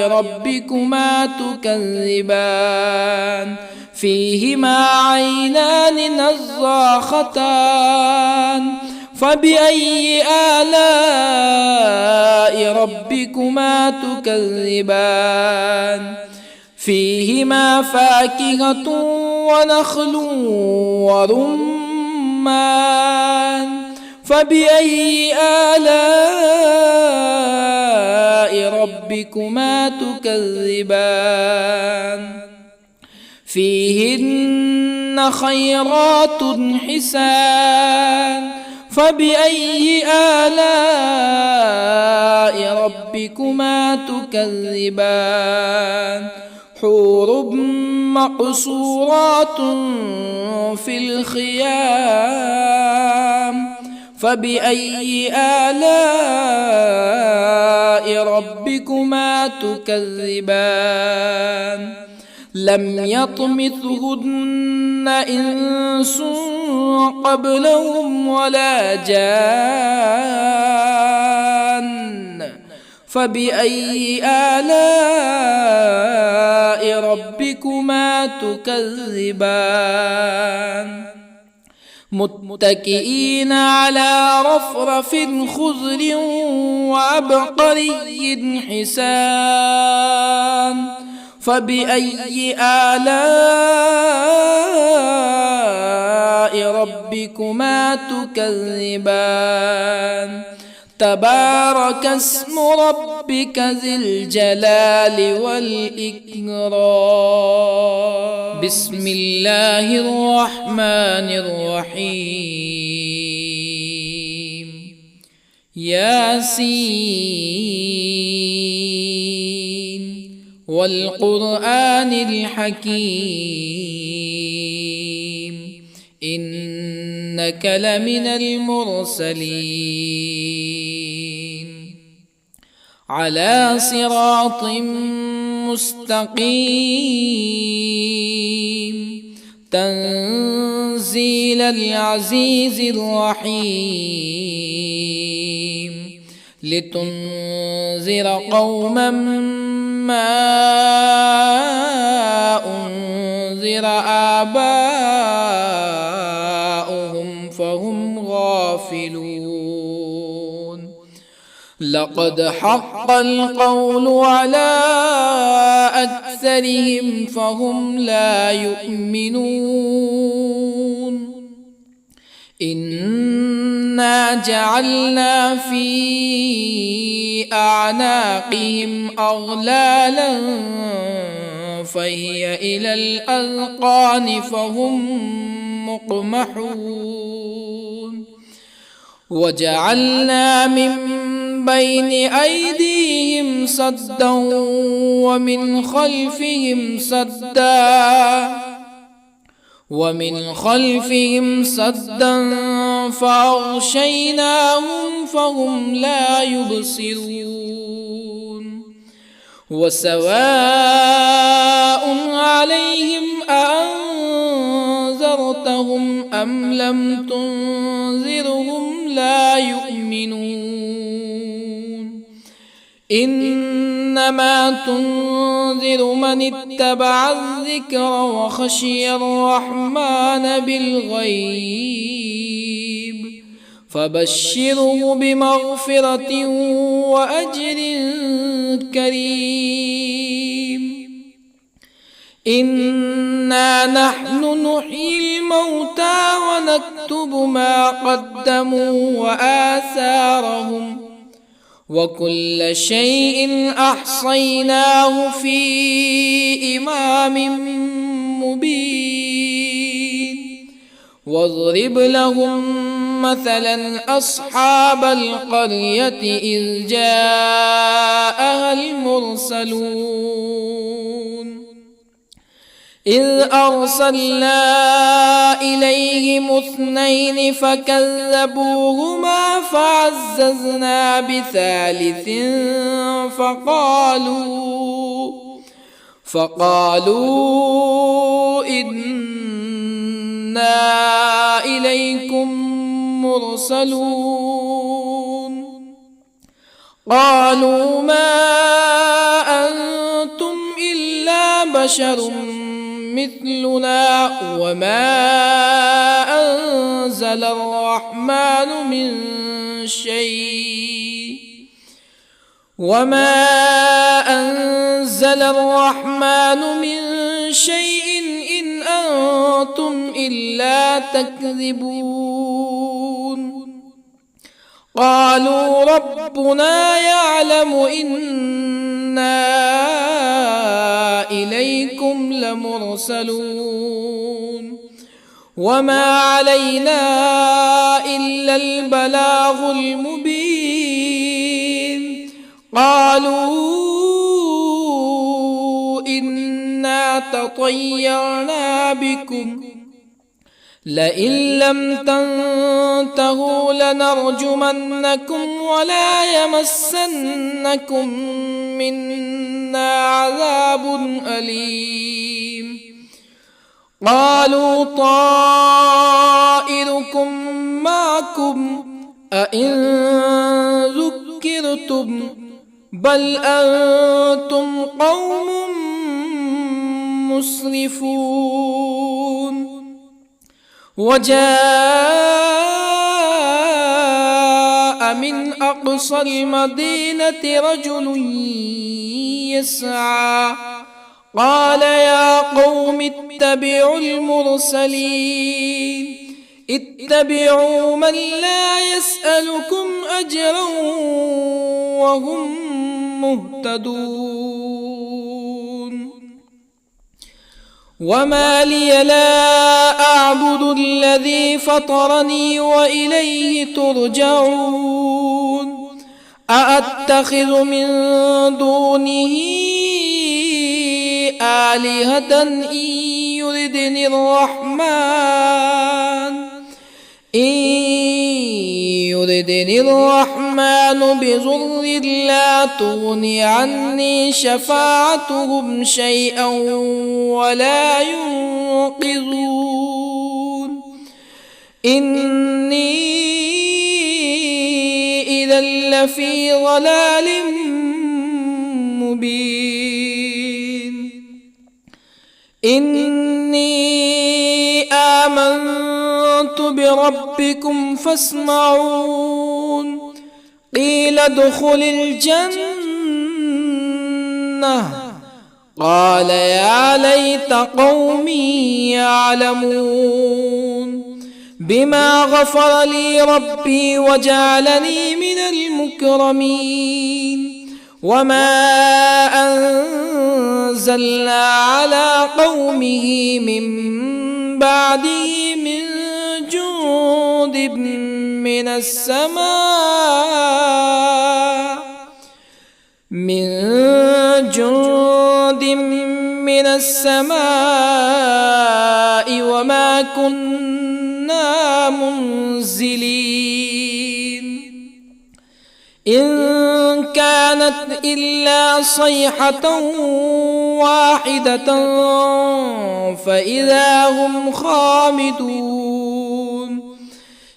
ربكما تكذبان فيهما عينان نضاختان فبأي آلاء ربكما تكذبان فيهما فاكهة ونخل ورمان فبأي آلاء ربكما تكذبان فيهن خيرات حسان فبأي آلاء ربكما تكذبان حور مقصورات في الخيام فبأي آلاء ربكما تكذبان لم يطمثهن إنس قبلهم ولا جان فبأي آلاء ربكما تكذبان متكئين على رفرف خضر وعبقري حسان فبأي آلاء ربكما تكذبان تبارك اسم ربك ذي الجلال والإكرام بسم الله الرحمن الرحيم ياسين والقرآن الحكيم إنك لمن المرسلين على صراط مستقيم تنزيل العزيز الرحيم لتنذر قوما ما أنذر آباؤهم فهم غافلون لقد حق القول على أكثرهم فهم لا يؤمنون إنا جعلنا في أعناقهم أغلالا فهي إلى الأذقان فهم مقمحون وجعلنا من بين أيديهم سدا ومن خلفهم سدا فأغشيناهم فهم لا يبصرون وسواء عليهم أأنذرتهم أم لم تنذرهم لا يؤمنون إنما تنذر من اتبع الذكر وخشي الرحمن بالغيب فبشره بمغفرة وأجر كريم إنا نحن نحيي الموتى ونكتب ما قدموا وآثارهم وكل شيء أحصيناه في إمام مبين واضرب لهم مثلا أصحاب القرية إذ جاءها المرسلون إذ أرسلنا إليهم اثنين فكذبوهما فعززنا بثالث فقالوا إنا إليكم مرسلون قالوا ما أنتم إلا بشر مثلنا وما أنزل الرحمن من شيء إن أنتم إلا تكذبون قالوا ربنا يعلم إنا إليكم لمرسلون وما علينا إلا البلاغ المبين قالوا إنا تطيرنا بكم لئن لم تنتهوا لنرجمنكم ولا يمسنكم منا عذاب أليم قالوا طائركم معكم أئن ذكرتم بل أنتم قوم مسرفون وجاء من أقصى المدينة رجل يسعى قال يا قوم اتبعوا المرسلين اتبعوا من لا يسألكم أجرا وهم مهتدون وما لي لا أعبد الذي فطرني وإليه ترجعون أأتخذ من دونه آلهة إن يردني الرحمن بضر لا تغن عني شفاعتهم شيئا ولا ينقذون إني إذا لفي ضلال مبين إني آمنت بربكم فاسمعون قيل ادخل الجنة قال يا ليت قومي يعلمون بما غفر لي ربي وجعلني من المكرمين وما أنزلنا على قومه من بعده من جند من السماء وما كنا منزلين إن كانت إلا صيحة واحدة فإذا هم خامدون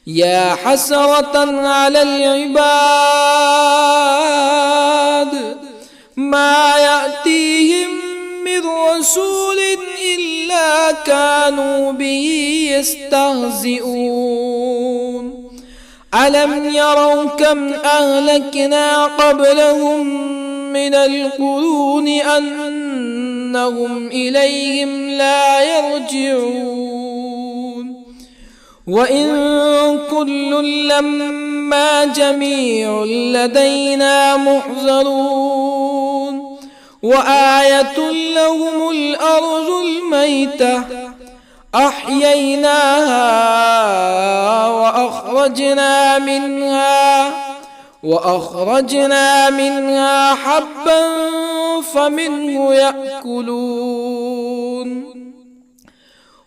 يا حسرة على العباد ما يأتيهم من رسول إلا كانوا به يستهزئون ألم يروا كم أهلكنا قبلهم من القرون أنهم إليهم لا يرجعون وإن كل لما جميع لدينا محضرون وآية لهم الأرض الميتة أحييناها وأخرجنا منها حبا فمنه يأكلون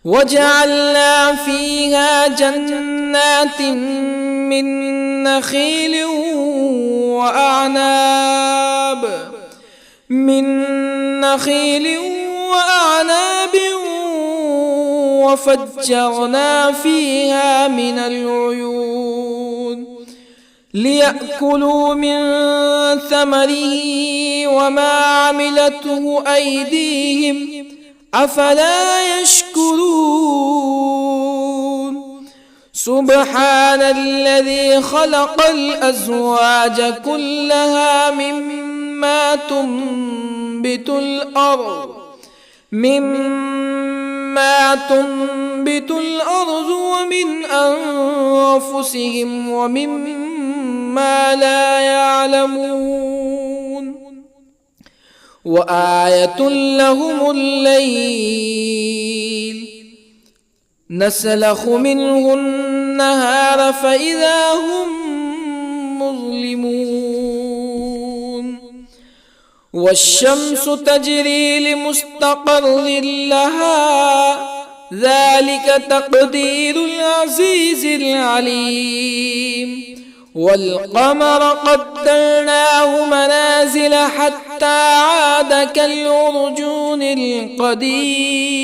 وجعلنا فيها جنات من نخيل وأعناب وفجرنا فيها من العيون ليأكلوا من ثمره وما عملته أيديهم أفلا يشكرون سبحان الذي خلق الأزواج كلها مما تنبت الأرض ومن أنفسهم ومما لا يعلمون وآية لهم الليل نسلخ منه النهار فإذا هم مظلمون والشمس تجري لمستقر لها ذلك تقدير العزيز العليم والقمر قدرناه منازل حتى عاد كالعرجون القديم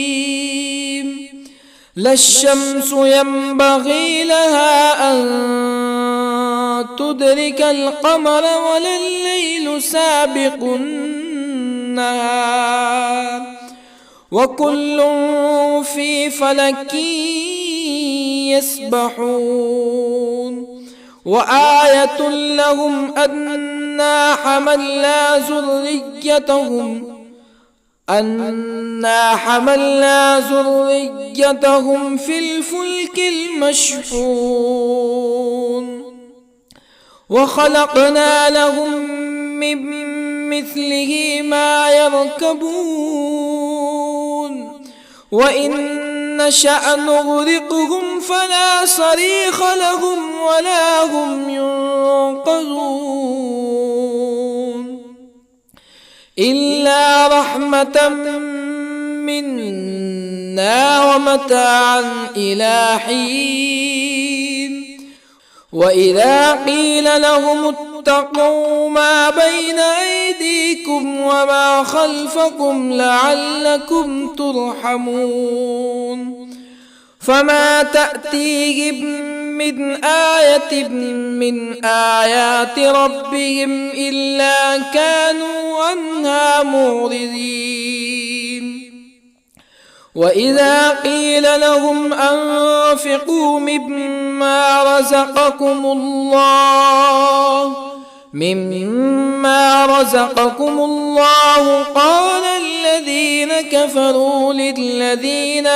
لا الشمس ينبغي لها أن تدرك القمر ولا الليل سابق النهار وكل في فلك يسبحون وآية لهم أنا حملنا ذريتهم في الفلك المشحون وخلقنا لهم من مثله ما يركبون وإن نشأ نغرقهم فلا صريخ لهم ولا هم ينقذون إلا رحمة منا ومتاعا إلى حين وإذا قيل لهم اتقوا ما بين أيديكم وما خلفكم لعلكم ترحمون فما تأتيهم من آية من آيات ربهم إلا كانوا عنها معرضين وإذا قيل لهم أنفقوا مما رزقكم الله قال الذين كفروا للذين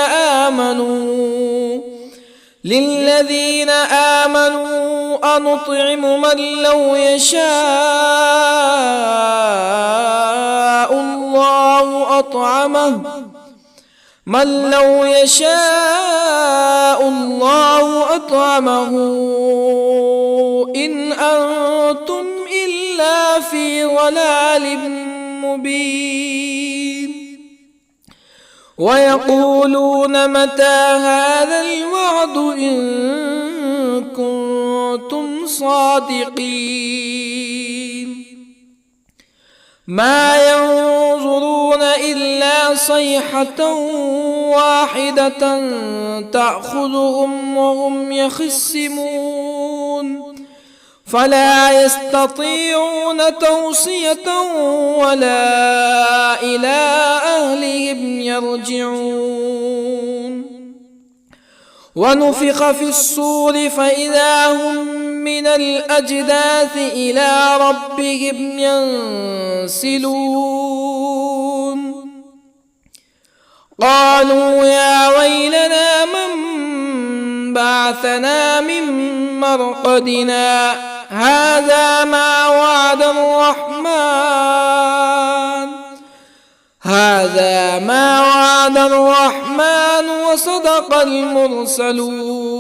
آمنوا أنطعم من لو يشاء الله أطعمه إن أنتم إلا في ضلال مبين ويقولون متى هذا الوعد إن كنتم صادقين ما ينظرون إلا صيحة واحدة تأخذهم وهم يخصمون فلا يستطيعون توصية ولا إلى أهلهم يرجعون ونفخ في الصور فإذا هم من الأجداث إلى ربهم ينسلون قالوا يا ويلنا من بعثنا من مرقدنا هذا ما وعد الرحمن وصدق المرسلون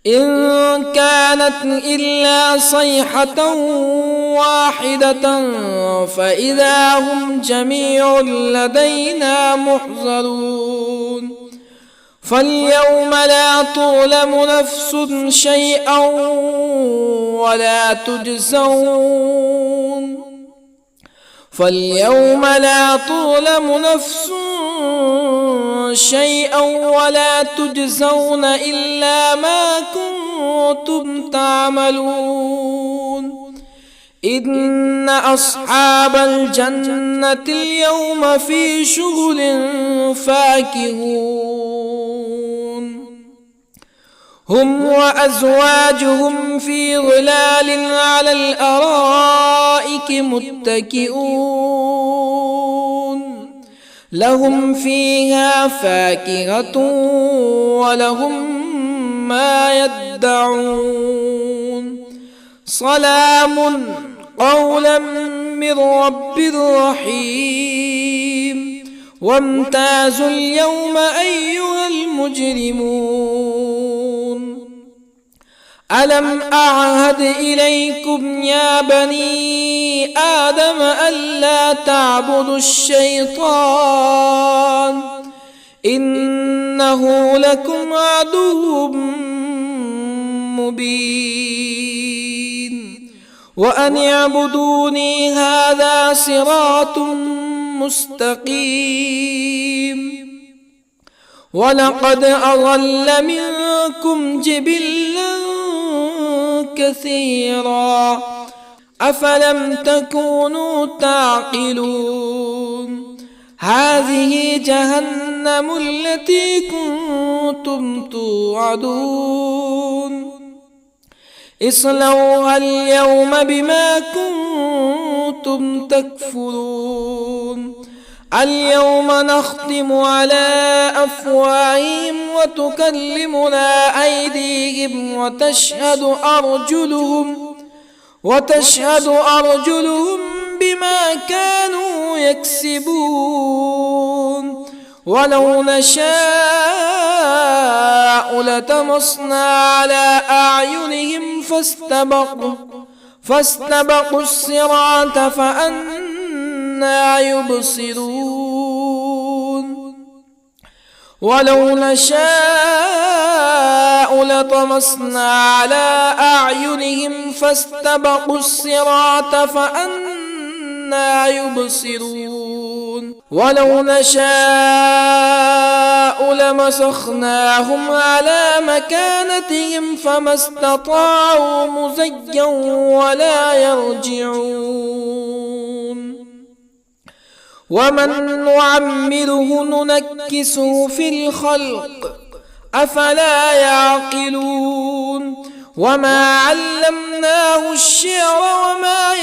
إن كانت إلا صيحة واحدة فإذا هم جميع لدينا محضرون فاليوم لا تظلم نفس شيئا ولا تجزون إلا ما كنتم تعملون إن أصحاب الجنة اليوم في شغل فاكهون هم وأزواجهم في ظلال على الأرائك متكئون لهم فيها فاكهة ولهم ما يدعون سلام قولا من رب رحيم وامتازوا اليوم أيها المجرمون ألم أعهد إليكم يا بني آدم ألا تعبدوا الشيطان إنه لكم عدو مبين وأن اعبدوني هذا صراط مستقيم ولقد أضل منكم جبلا كثيرا أفلم تكونوا تعقلون هذه جهنم التي كنتم توعدون اصلوها اليوم بما كنتم تكفرون اليوم نختم على أفواههم وتكلمنا أيديهم وتشهد أرجلهم بما كانوا يكسبون ولو نشاء لطمسنا على أعينهم فاستبقوا الصراط فأنى يبصرون ولو نشاء لطمسنا على أعينهم فاستبقوا الصراط فأنى يبصرون ولو نشاء لمسخناهم على مكانتهم فما استطاعوا مزيا ولا يرجعون ومن نعمره ننكسه في الخلق أفلا يعقلون وما علمناه الشعر وما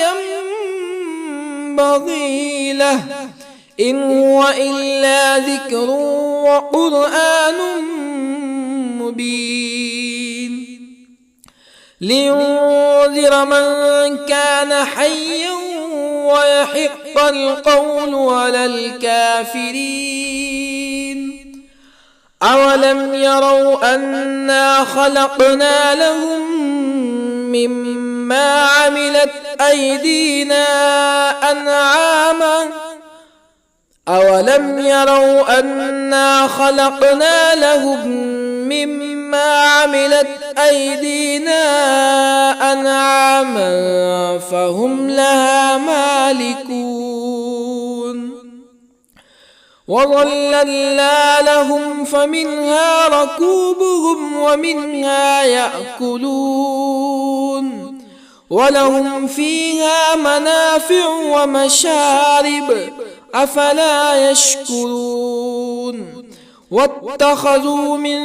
ينبغي له إن هو إلا ذكر وقرآن مبين لينذر من كان حيا ويحق القول على الكافرين أولم يروا أنا خلقنا لهم مما عملت أيدينا أنعاما أولم يروا أنا خلقنا لهم مما عملت أيدينا أنعاما فهم لها مالكون وظللنا لهم فمنها ركوبهم ومنها يأكلون ولهم فيها منافع ومشارب أفلا يشكرون واتخذوا من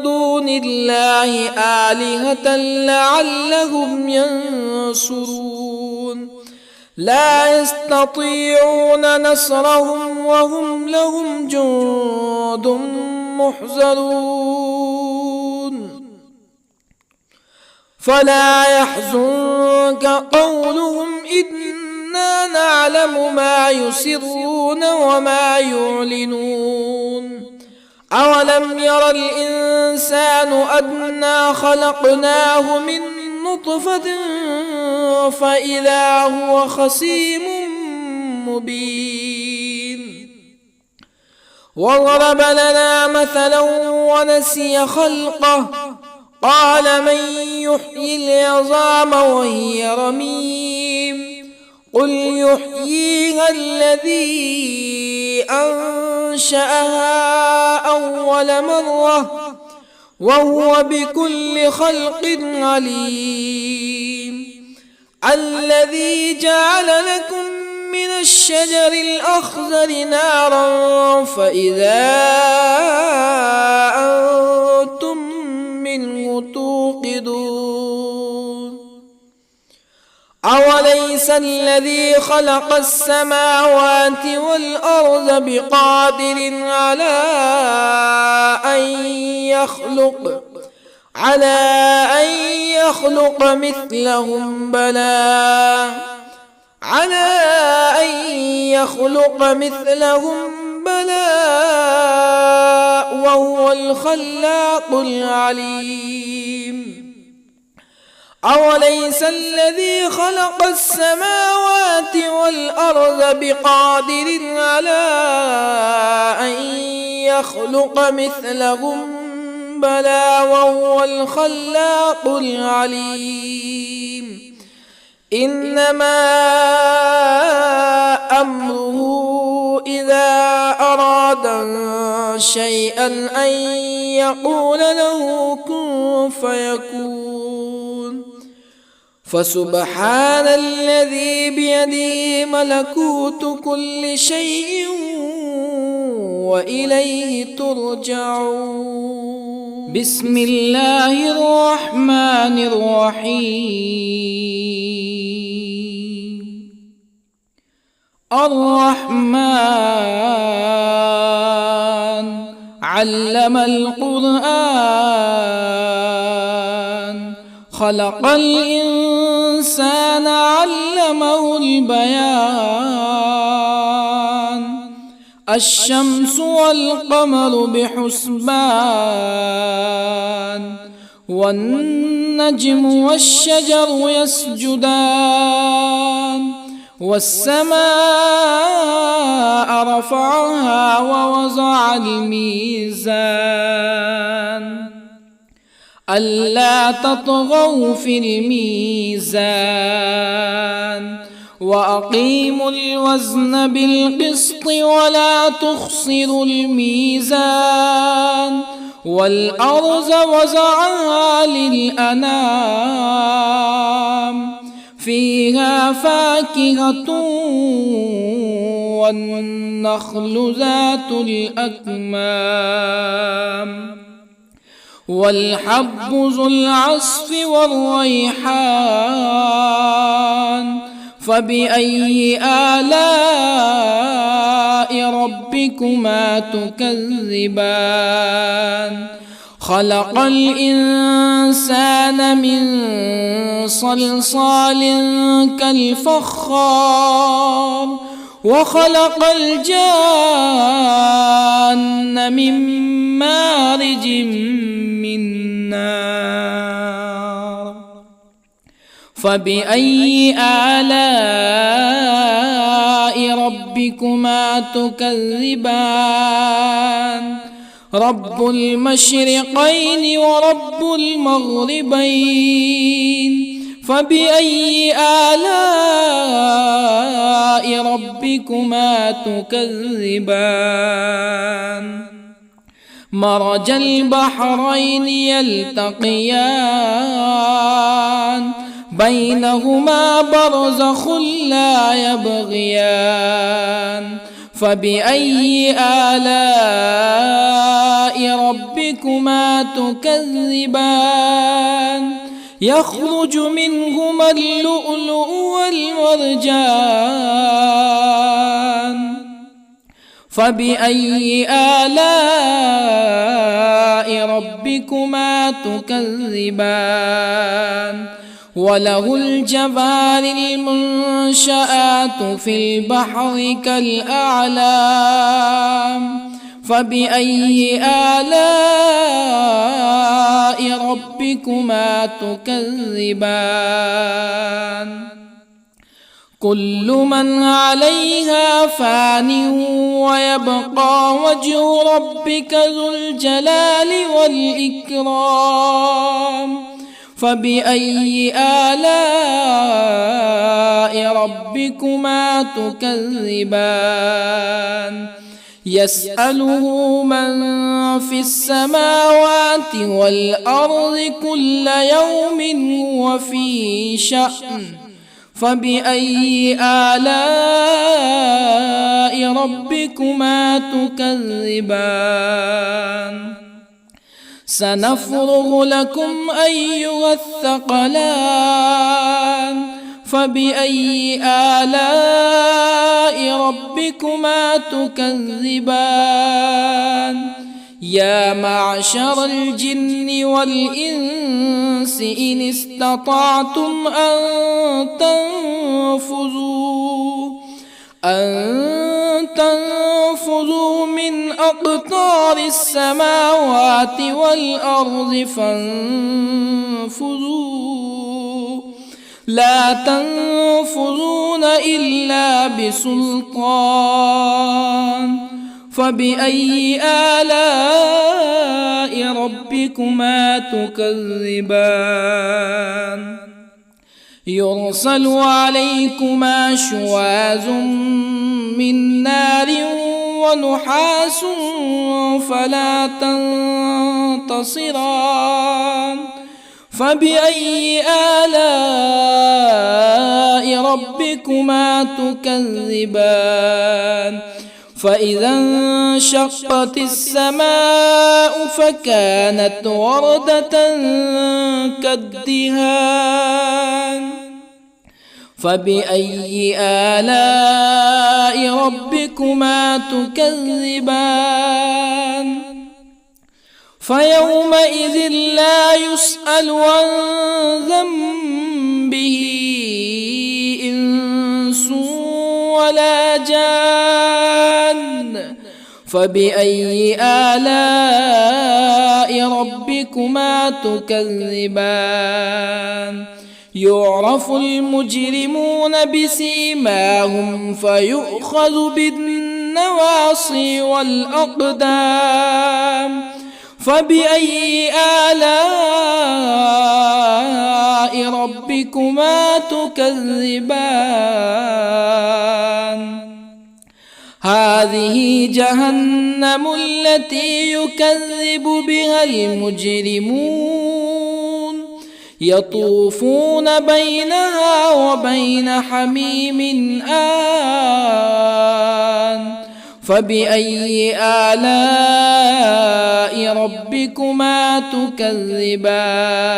دون الله آلهة لعلهم ينصرون لا يستطيعون نصرهم وهم لهم جند محضرون فلا يحزنك قولهم إنا نعلم ما يسرون وما يعلنون أولم ير الإنسان أنا خلقناه من نطفة فإذا هو خصيم مبين وضرب لنا مثلا ونسي خلقه قال من يحيي العظام وهي رميم قل يحييها الذي أنشأها أول مرة وهو بكل خلق عليم الذي جعل لكم من الشجر الأخضر نارا فإذا أنتم منه توقدون أوليس الذي خلق السماوات والأرض بقادر على أن يخلق مثلهم بلى وهو الخلاق العليم أوليس الذي خلق السماوات والأرض بقادر على أن يخلق مثلهم بلى وهو الخلاق العليم إنما أمره إذا أراد شيئا أن يقول له كن فيكون فسبحان الذي بيده ملكوت كل شيء وإليه ترجعون. بسم الله الرحمن الرحيم. الرحمن علم القرآن خلق الإنسان علمه البيان الشمس والقمر بحسبان والنجم والشجر يسجدان والسماء رفعها ووضع الميزان ألا تطغوا في الميزان وأقيموا الوزن بالقسط ولا تخسروا الميزان والأرض وضعها للأنام فيها فاكهة والنخل ذات الأكمام والحب ذو العصف والريحان فبأي آلاء ربكما تكذبان خلق الإنسان من صلصال كالفخار وخلق الجان من مارج من نار فبأي آلاء ربكما تكذبان رب المشرقين ورب المغربين فبأي آلاء ربكما تكذبان مرج البحرين يلتقيان بينهما برزخ لا يبغيان فبأي آلاء ربكما تكذبان يخرج منهما اللؤلؤ والمرجان فبأي آلاء ربكما تكذبان وله الجوار المنشآت في البحر كالأعلام فبأي آلاء ربكما تكذبان كل من عليها فان ويبقى وجه ربك ذو الجلال والإكرام فبأي آلاء ربكما تكذبان يسأله من في السماوات والأرض كل يوم هو في شأن فبأي آلاء ربكما تكذبان سنفرغ لكم أيها الثقلان فبأي آلاء ربكما تكذبان يا معشر الجن والإنس إن استطعتم أن تنفذوا من أقطار السماوات والأرض فانفذوا لا تنفذون إلا بسلطان فبأي آلاء ربكما تكذبان يرسل عليكما شواظ من نار ونحاس فلا تنتصران فبأي آلاء ربكما تكذبان فإذا انشقت السماء فكانت وردة كالدهان فبأي آلاء ربكما تكذبان فيومئذ لا يسأل عن ذنبه إنس ولا جان فبأي آلاء ربكما تكذبان يعرف المجرمون بسيماهم فيؤخذ بالنواصي والأقدام فبأي آلاء ربكما تكذبان هذه جهنم التي يكذب بها المجرمون يطوفون بينها وبين حميم آن فبأي آلاء ربكما تكذبان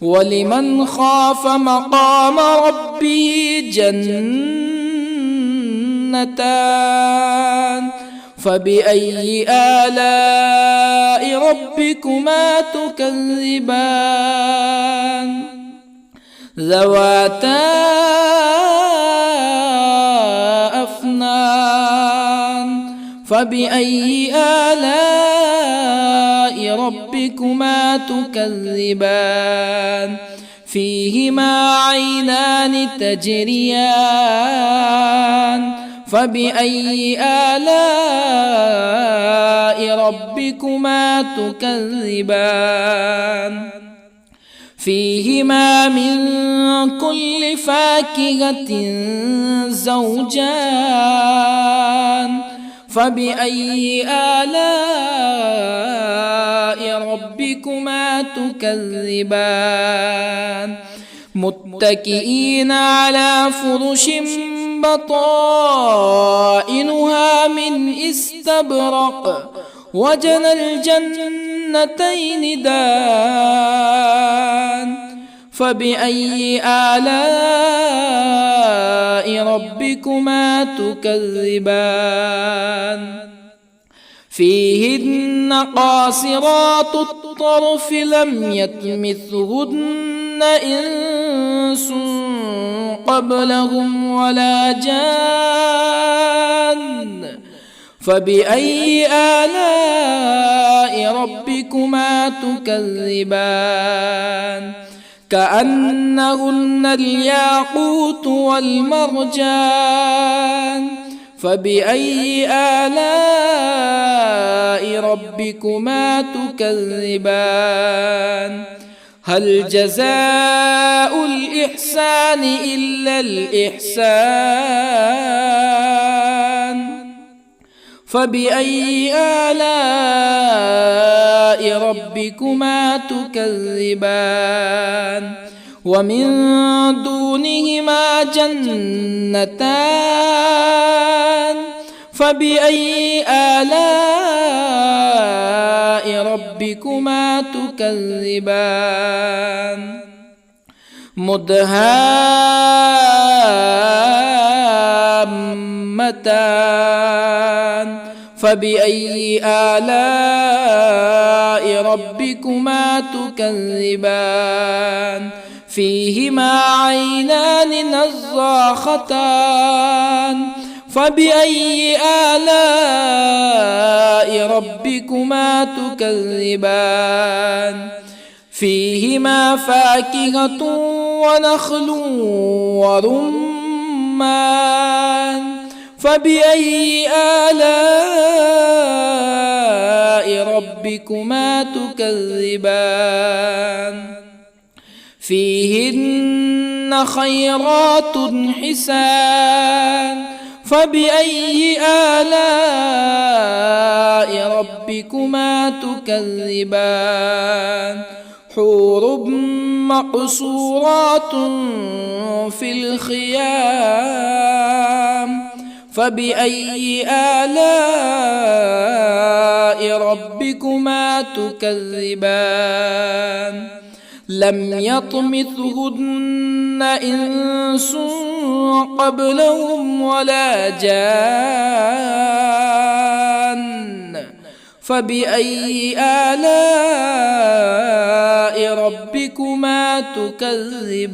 ولمن خاف مقام ربه جنتان فبأي آلاء ربكما تكذبان ذواتا أفنان فبأي آلاء ربكما تكذبان فيهما عينان تجريان فبأي آلاء ربكما تكذبان فيهما من كل فاكهة زوجان فبأي آلاء ربكما تكذبان متكئين على فرش بطائنها من استبرق وجنى الجنتين دان فبأي آلاء ربكما تكذبان فيهن قاصرات الطرف لم يطمثهن إنس قبلهم ولا جان فبأي آلاء ربكما تكذبان كأنهن الياقوت والمرجان فبأي آلاء ربكما تكذبان هل جزاء الإحسان إلا الإحسان فبأي آلاء ربكما تكذبان ومن دونهما جنتان فبأي آلاء ربكما تكذبان مدهامتان فبأي آلاء ربكما تكذبان فيهما عينان نضاختان فبأي آلاء ربكما تكذبان فيهما فاكهة ونخل ورمان فبأي آلاء ربكما تكذبان فيهن خيرات حسان فبأي آلاء ربكما تكذبان حور مقصورات في الخيام فبأي آلاء ربكما تكذبان لم يطمثهن إنس قبلهم ولا جان فبأي آلاء ربكما تكذبان